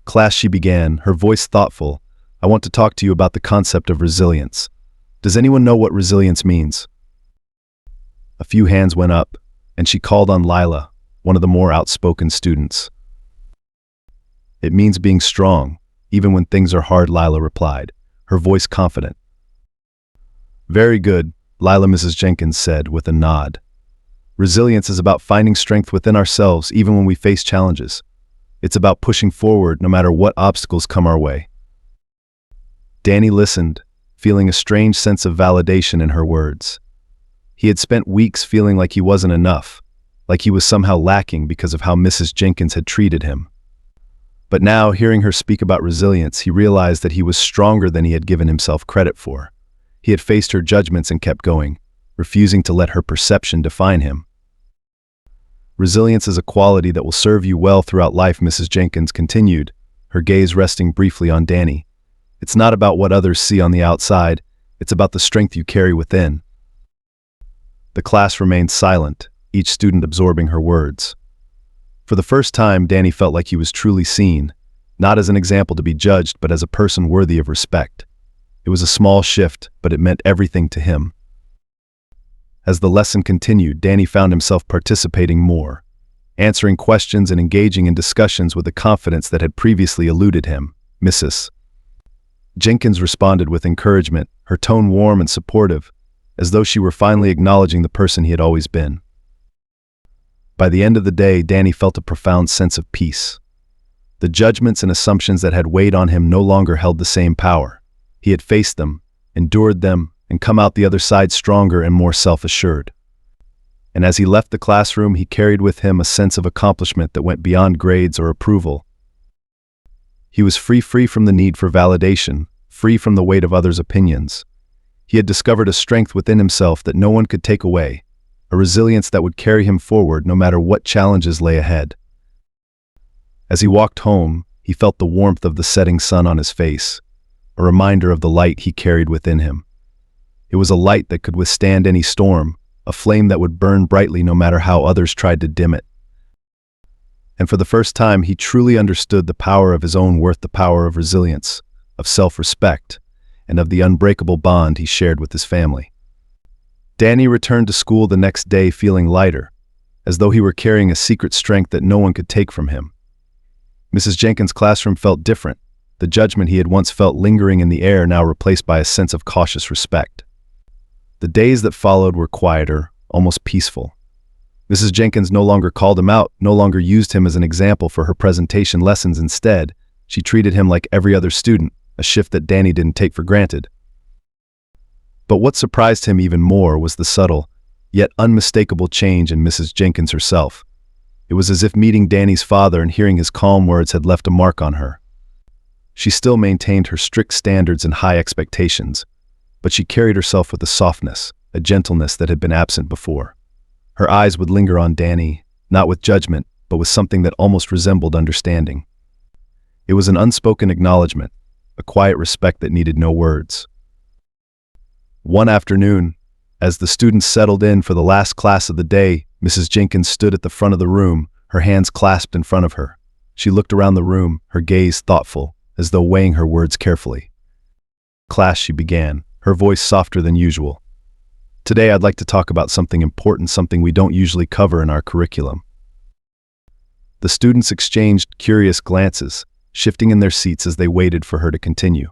"Class," she began, her voice thoughtful, "I want to talk to you about the concept of resilience. Does anyone know what resilience means?" A few hands went up, and she called on Lila, one of the more outspoken students. "It means being strong, even when things are hard," Lila replied, her voice confident. "Very good," Lila, Mrs. Jenkins said with a nod. "Resilience is about finding strength within ourselves even when we face challenges. It's about pushing forward no matter what obstacles come our way." Danny listened, feeling a strange sense of validation in her words. He had spent weeks feeling like he wasn't enough, like he was somehow lacking because of how Mrs. Jenkins had treated him. But now, hearing her speak about resilience, he realized that he was stronger than he had given himself credit for. He had faced her judgments and kept going, refusing to let her perception define him. "Resilience is a quality that will serve you well throughout life," Mrs. Jenkins continued, her gaze resting briefly on Danny. "It's not about what others see on the outside, it's about the strength you carry within." The class remained silent, each student absorbing her words. For the first time, Danny felt like he was truly seen, not as an example to be judged, but as a person worthy of respect. It was a small shift, but it meant everything to him. As the lesson continued, Danny found himself participating more, answering questions and engaging in discussions with a confidence that had previously eluded him. Mrs. Jenkins responded with encouragement, her tone warm and supportive, as though she were finally acknowledging the person he had always been. By the end of the day, Danny felt a profound sense of peace. The judgments and assumptions that had weighed on him no longer held the same power. He had faced them, endured them, and come out the other side stronger and more self-assured. And as he left the classroom, he carried with him a sense of accomplishment that went beyond grades or approval. He was free from the need for validation, free from the weight of others' opinions. He had discovered a strength within himself that no one could take away, a resilience that would carry him forward no matter what challenges lay ahead. As he walked home, he felt the warmth of the setting sun on his face, a reminder of the light he carried within him. It was a light that could withstand any storm, a flame that would burn brightly no matter how others tried to dim it. And for the first time, he truly understood the power of his own worth, the power of resilience, of self-respect, and of the unbreakable bond he shared with his family. Danny returned to school the next day feeling lighter, as though he were carrying a secret strength that no one could take from him. Mrs. Jenkins' classroom felt different, the judgment he had once felt lingering in the air now replaced by a sense of cautious respect. The days that followed were quieter, almost peaceful. Mrs. Jenkins no longer called him out, no longer used him as an example for her presentation lessons. Instead, she treated him like every other student, a shift that Danny didn't take for granted. But what surprised him even more was the subtle, yet unmistakable change in Mrs. Jenkins herself. It was as if meeting Danny's father and hearing his calm words had left a mark on her. She still maintained her strict standards and high expectations, but she carried herself with a softness, a gentleness that had been absent before. Her eyes would linger on Danny, not with judgment, but with something that almost resembled understanding. It was an unspoken acknowledgement, a quiet respect that needed no words. One afternoon, as the students settled in for the last class of the day, Mrs. Jenkins stood at the front of the room, her hands clasped in front of her. She looked around the room, her gaze thoughtful, as though weighing her words carefully. "Class," she began, her voice softer than usual. "Today I'd like to talk about something important, something we don't usually cover in our curriculum." The students exchanged curious glances, shifting in their seats as they waited for her to continue.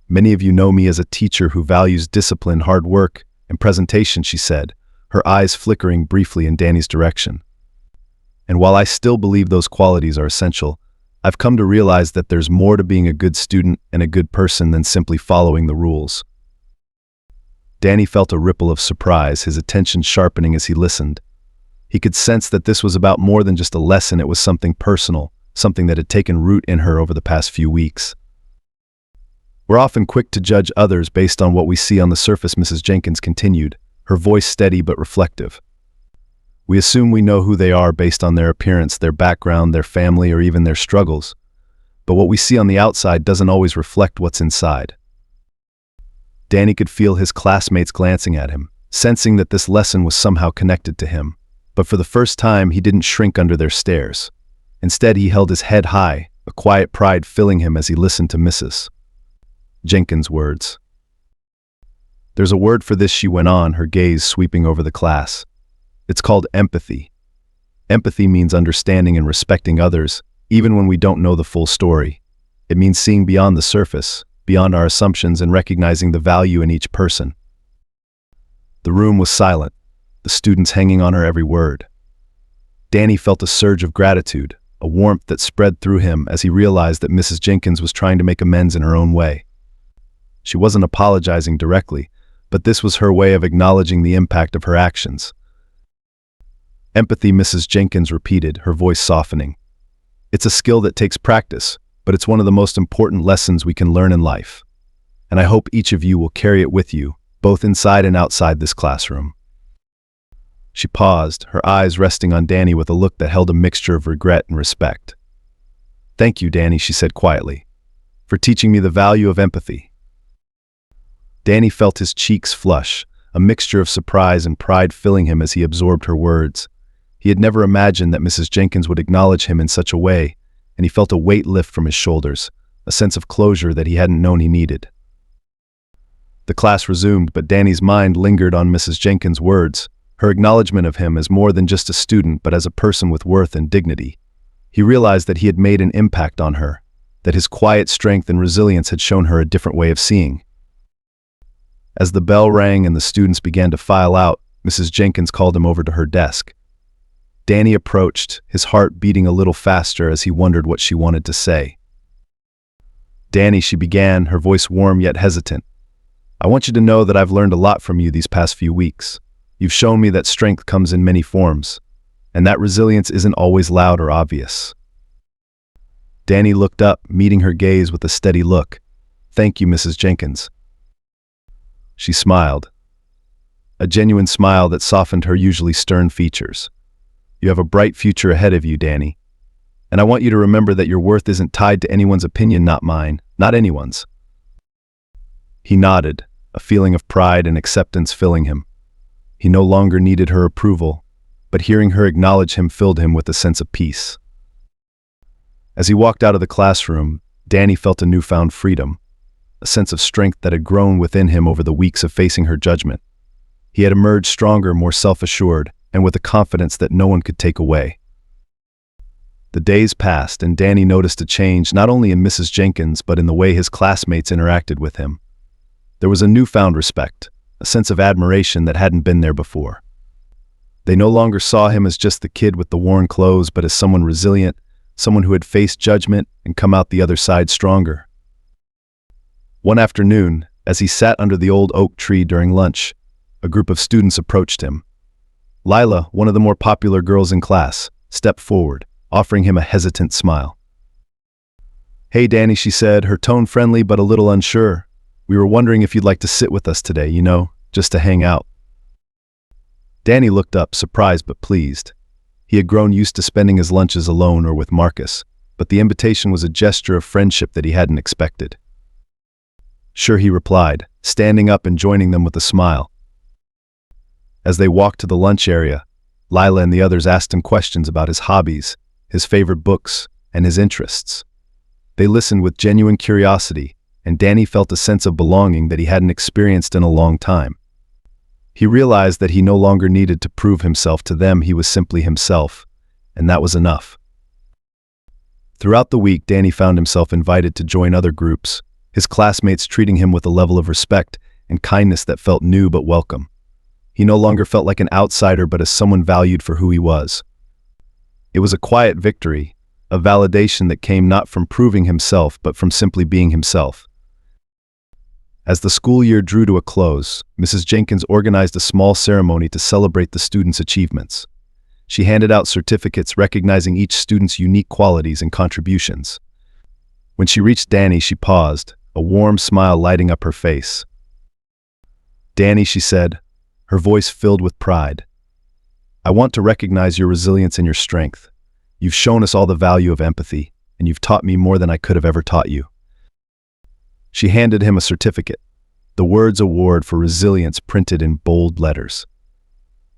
"Many of you know me as a teacher who values discipline, hard work, and presentation," she said, her eyes flickering briefly in Danny's direction. "And while I still believe those qualities are essential, I've come to realize that there's more to being a good student and a good person than simply following the rules." Danny felt a ripple of surprise, his attention sharpening as he listened. He could sense that this was about more than just a lesson, it was something personal, something that had taken root in her over the past few weeks. We're often quick to judge others based on what we see on the surface, Mrs. Jenkins continued, her voice steady but reflective. We assume we know who they are based on their appearance, their background, their family, or even their struggles. But what we see on the outside doesn't always reflect what's inside. Danny could feel his classmates glancing at him, sensing that this lesson was somehow connected to him. But for the first time, he didn't shrink under their stares. Instead, he held his head high, a quiet pride filling him as he listened to Mrs. Jenkins' words. There's a word for this, she went on, her gaze sweeping over the class. It's called empathy. Empathy means understanding and respecting others, even when we don't know the full story. It means seeing beyond the surface, beyond our assumptions, and recognizing the value in each person. The room was silent, the students hanging on her every word. Danny felt a surge of gratitude, a warmth that spread through him as he realized that Mrs. Jenkins was trying to make amends in her own way. She wasn't apologizing directly, but this was her way of acknowledging the impact of her actions. Empathy, Mrs. Jenkins repeated, her voice softening. It's a skill that takes practice, but it's one of the most important lessons we can learn in life. And I hope each of you will carry it with you, both inside and outside this classroom. She paused, her eyes resting on Danny with a look that held a mixture of regret and respect. Thank you, Danny, she said quietly, for teaching me the value of empathy. Danny felt his cheeks flush, a mixture of surprise and pride filling him as he absorbed her words. He had never imagined that Mrs. Jenkins would acknowledge him in such a way, and he felt a weight lift from his shoulders, a sense of closure that he hadn't known he needed. The class resumed, but Danny's mind lingered on Mrs. Jenkins' words, her acknowledgement of him as more than just a student but as a person with worth and dignity. He realized that he had made an impact on her, that his quiet strength and resilience had shown her a different way of seeing. As the bell rang and the students began to file out, Mrs. Jenkins called him over to her desk. Danny approached, his heart beating a little faster as he wondered what she wanted to say. Danny, she began, her voice warm yet hesitant. I want you to know that I've learned a lot from you these past few weeks. You've shown me that strength comes in many forms, and that resilience isn't always loud or obvious. Danny looked up, meeting her gaze with a steady look. Thank you, Mrs. Jenkins. She smiled, a genuine smile that softened her usually stern features. You have a bright future ahead of you, Danny. And I want you to remember that your worth isn't tied to anyone's opinion, not mine, not anyone's. He nodded, a feeling of pride and acceptance filling him. He no longer needed her approval, but hearing her acknowledge him filled him with a sense of peace. As he walked out of the classroom, Danny felt a newfound freedom, a sense of strength that had grown within him over the weeks of facing her judgment. He had emerged stronger, more self-assured, and with a confidence that no one could take away. The days passed, and Danny noticed a change not only in Mrs. Jenkins but in the way his classmates interacted with him. There was a newfound respect, a sense of admiration that hadn't been there before. They no longer saw him as just the kid with the worn clothes, but as someone resilient, someone who had faced judgment and come out the other side stronger. One afternoon, as he sat under the old oak tree during lunch, a group of students approached him. Lila, one of the more popular girls in class, stepped forward, offering him a hesitant smile. Hey, Danny, she said, her tone friendly but a little unsure. We were wondering if you'd like to sit with us today, just to hang out. Danny looked up, surprised but pleased. He had grown used to spending his lunches alone or with Marcus, but the invitation was a gesture of friendship that he hadn't expected. Sure, he replied, standing up and joining them with a smile. As they walked to the lunch area, Lila and the others asked him questions about his hobbies, his favorite books, and his interests. They listened with genuine curiosity, and Danny felt a sense of belonging that he hadn't experienced in a long time. He realized that he no longer needed to prove himself to them, he was simply himself, and that was enough. Throughout the week, Danny found himself invited to join other groups, his classmates treating him with a level of respect and kindness that felt new but welcome. He no longer felt like an outsider but as someone valued for who he was. It was a quiet victory, a validation that came not from proving himself but from simply being himself. As the school year drew to a close, Mrs. Jenkins organized a small ceremony to celebrate the students' achievements. She handed out certificates recognizing each student's unique qualities and contributions. When she reached Danny, she paused, a warm smile lighting up her face. "Danny," she said, her voice filled with pride, "I want to recognize your resilience and your strength. You've shown us all the value of empathy, and you've taught me more than I could have ever taught you." She handed him a certificate, the words "Award for Resilience" printed in bold letters.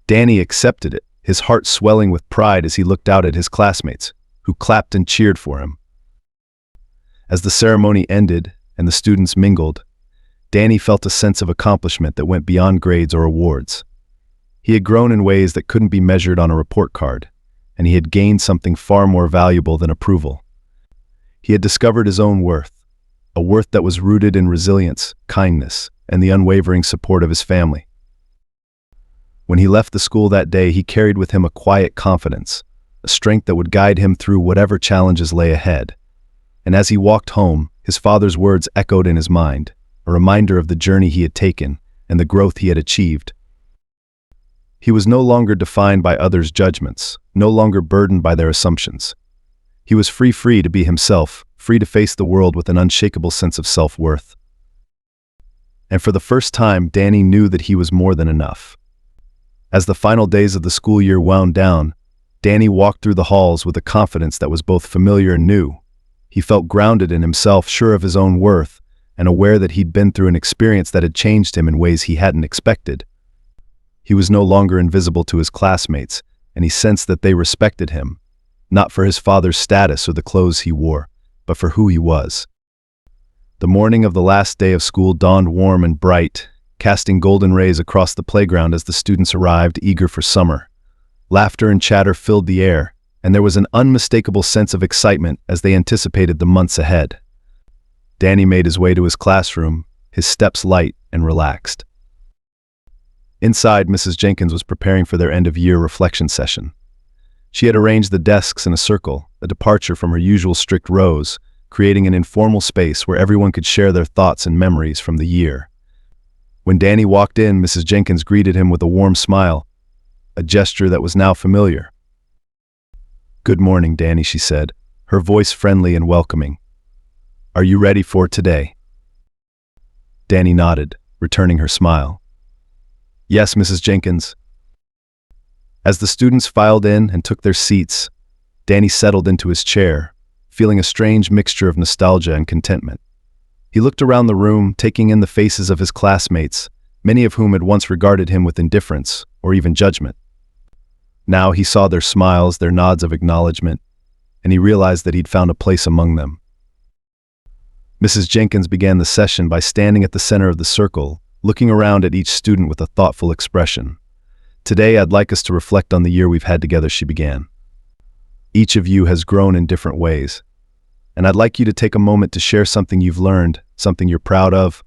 Danny accepted it, his heart swelling with pride as he looked out at his classmates, who clapped and cheered for him. As the ceremony ended and the students mingled, Danny felt a sense of accomplishment that went beyond grades or awards. He had grown in ways that couldn't be measured on a report card, and he had gained something far more valuable than approval. He had discovered his own worth, a worth that was rooted in resilience, kindness, and the unwavering support of his family. When he left the school that day, he carried with him a quiet confidence, a strength that would guide him through whatever challenges lay ahead. And as he walked home, his father's words echoed in his mind, a reminder of the journey he had taken and the growth he had achieved. He was no longer defined by others' judgments, no longer burdened by their assumptions. He was free to be himself, free to face the world with an unshakable sense of self-worth. And for the first time, Danny knew that he was more than enough. As the final days of the school year wound down, Danny walked through the halls with a confidence that was both familiar and new. He felt grounded in himself, sure of his own worth, and aware that he'd been through an experience that had changed him in ways he hadn't expected. He was no longer invisible to his classmates, and he sensed that they respected him, not for his father's status or the clothes he wore, but for who he was. The morning of the last day of school dawned warm and bright, casting golden rays across the playground as the students arrived, eager for summer. Laughter and chatter filled the air, and there was an unmistakable sense of excitement as they anticipated the months ahead. Danny made his way to his classroom, his steps light and relaxed. Inside, Mrs. Jenkins was preparing for their end-of-year reflection session. She had arranged the desks in a circle, a departure from her usual strict rows, creating an informal space where everyone could share their thoughts and memories from the year. When Danny walked in, Mrs. Jenkins greeted him with a warm smile, a gesture that was now familiar. "Good morning, Danny," she said, her voice friendly and welcoming. "Are you ready for today?" Danny nodded, returning her smile. "Yes, Mrs. Jenkins." As the students filed in and took their seats, Danny settled into his chair, feeling a strange mixture of nostalgia and contentment. He looked around the room, taking in the faces of his classmates, many of whom had once regarded him with indifference or even judgment. Now he saw their smiles, their nods of acknowledgement, and he realized that he'd found a place among them. Mrs. Jenkins began the session by standing at the center of the circle, looking around at each student with a thoughtful expression. "Today, I'd like us to reflect on the year we've had together," she began. "Each of you has grown in different ways, and I'd like you to take a moment to share something you've learned, something you're proud of,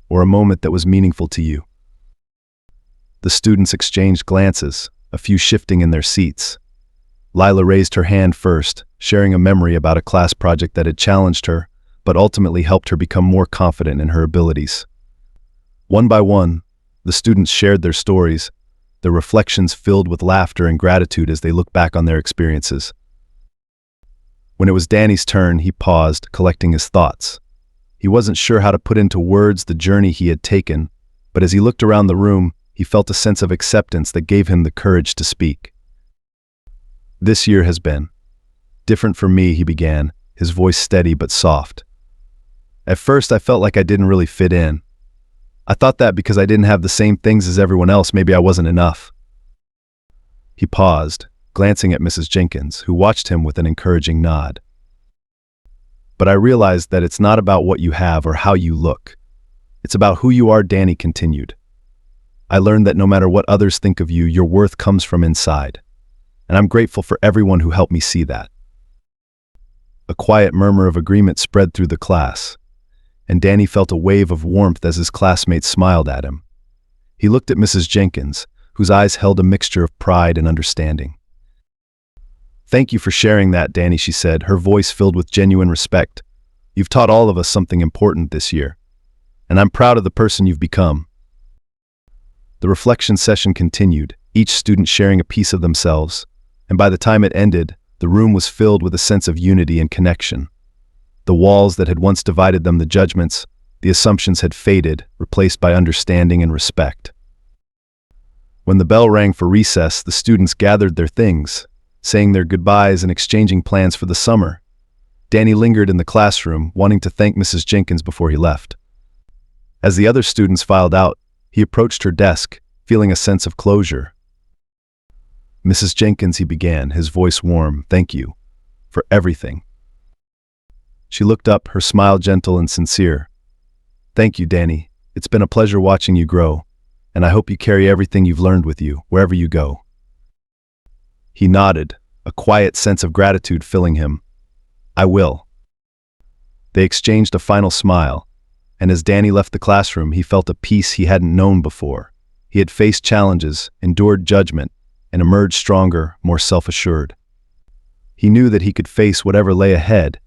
or a moment that was meaningful to you." The students exchanged glances, a few shifting in their seats. Lila raised her hand first, sharing a memory about a class project that had challenged her, but ultimately helped her become more confident in her abilities. One by one, the students shared their stories, their reflections filled with laughter and gratitude as they looked back on their experiences. When it was Danny's turn, he paused, collecting his thoughts. He wasn't sure how to put into words the journey he had taken, but as he looked around the room, he felt a sense of acceptance that gave him the courage to speak. "This year has been different for me," he began, his voice steady but soft. "At first, I felt like I didn't really fit in. I thought that because I didn't have the same things as everyone else, maybe I wasn't enough." He paused, glancing at Mrs. Jenkins, who watched him with an encouraging nod. "But I realized that it's not about what you have or how you look. It's about who you are," Danny continued. "I learned that no matter what others think of you, your worth comes from inside. And I'm grateful for everyone who helped me see that." A quiet murmur of agreement spread through the class, and Danny felt a wave of warmth as his classmates smiled at him. He looked at Mrs. Jenkins, whose eyes held a mixture of pride and understanding. "Thank you for sharing that, Danny," she said, her voice filled with genuine respect. "You've taught all of us something important this year. and I'm proud of the person you've become." The reflection session continued, each student sharing a piece of themselves, and by the time it ended, the room was filled with a sense of unity and connection. The walls that had once divided them, the judgments, the assumptions had faded, replaced by understanding and respect. When the bell rang for recess, the students gathered their things, saying their goodbyes and exchanging plans for the summer. Danny lingered in the classroom, wanting to thank Mrs. Jenkins before he left. As the other students filed out, he approached her desk, feeling a sense of closure. "Mrs. Jenkins," he began, his voice warm, "thank you for everything." She looked up, her smile gentle and sincere. "Thank you, Danny. It's been a pleasure watching you grow, and I hope you carry everything you've learned with you, wherever you go." He nodded, a quiet sense of gratitude filling him. "I will." They exchanged a final smile, and as Danny left the classroom, he felt a peace he hadn't known before. He had faced challenges, endured judgment, and emerged stronger, more self-assured. He knew that he could face whatever lay ahead,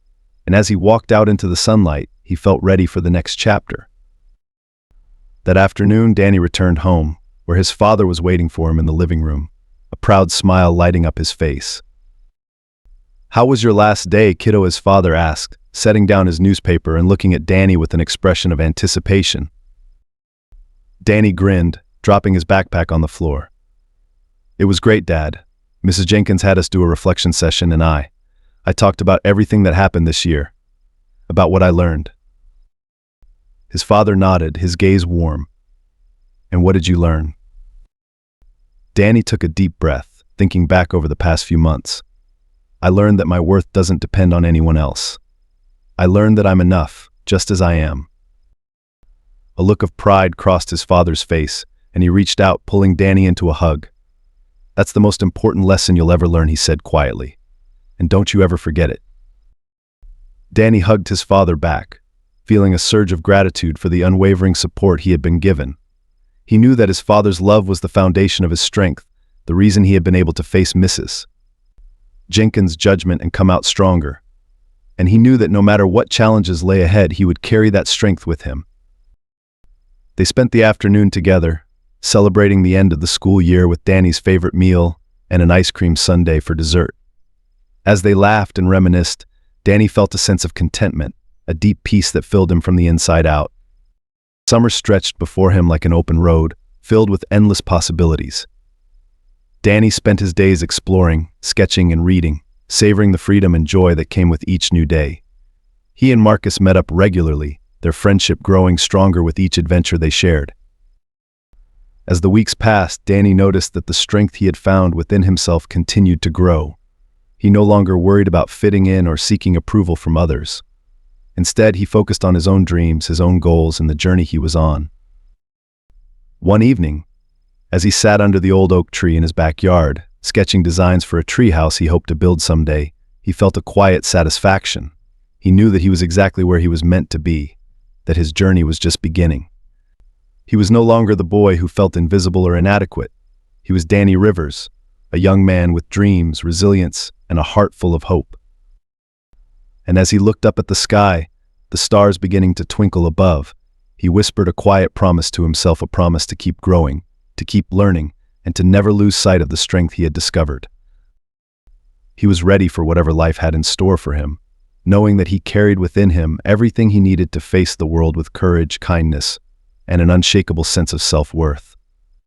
and as he walked out into the sunlight, he felt ready for the next chapter. That afternoon, Danny returned home, where his father was waiting for him in the living room, a proud smile lighting up his face. "How was your last day, kiddo?" his father asked, setting down his newspaper and looking at Danny with an expression of anticipation. Danny grinned, dropping his backpack on the floor. "It was great, Dad. Mrs. Jenkins had us do a reflection session, and I talked about everything that happened this year, about what I learned." His father nodded, his gaze warm. "And what did you learn?" Danny took a deep breath, thinking back over the past few months. "I learned that my worth doesn't depend on anyone else. I learned that I'm enough, just as I am." A look of pride crossed his father's face, and he reached out, pulling Danny into a hug. "That's the most important lesson you'll ever learn," he said quietly. "And don't you ever forget it." Danny hugged his father back, feeling a surge of gratitude for the unwavering support he had been given. He knew that his father's love was the foundation of his strength, the reason he had been able to face Mrs. Jenkins' judgment and come out stronger. And he knew that no matter what challenges lay ahead, he would carry that strength with him. They spent the afternoon together, celebrating the end of the school year with Danny's favorite meal and an ice cream sundae for dessert. As they laughed and reminisced, Danny felt a sense of contentment, a deep peace that filled him from the inside out. Summer stretched before him like an open road, filled with endless possibilities. Danny spent his days exploring, sketching, and reading, savoring the freedom and joy that came with each new day. He and Marcus met up regularly, their friendship growing stronger with each adventure they shared. As the weeks passed, Danny noticed that the strength he had found within himself continued to grow. He no longer worried about fitting in or seeking approval from others. Instead, he focused on his own dreams, his own goals, and the journey he was on. One evening, as he sat under the old oak tree in his backyard, sketching designs for a treehouse he hoped to build someday, he felt a quiet satisfaction. He knew that he was exactly where he was meant to be, that his journey was just beginning. He was no longer the boy who felt invisible or inadequate. He was Danny Rivers, a young man with dreams, resilience, and a heart full of hope. And as he looked up at the sky, the stars beginning to twinkle above, he whispered a quiet promise to himself, a promise to keep growing, to keep learning, and to never lose sight of the strength he had discovered. He was ready for whatever life had in store for him, knowing that he carried within him everything he needed to face the world with courage, kindness, and an unshakable sense of self-worth.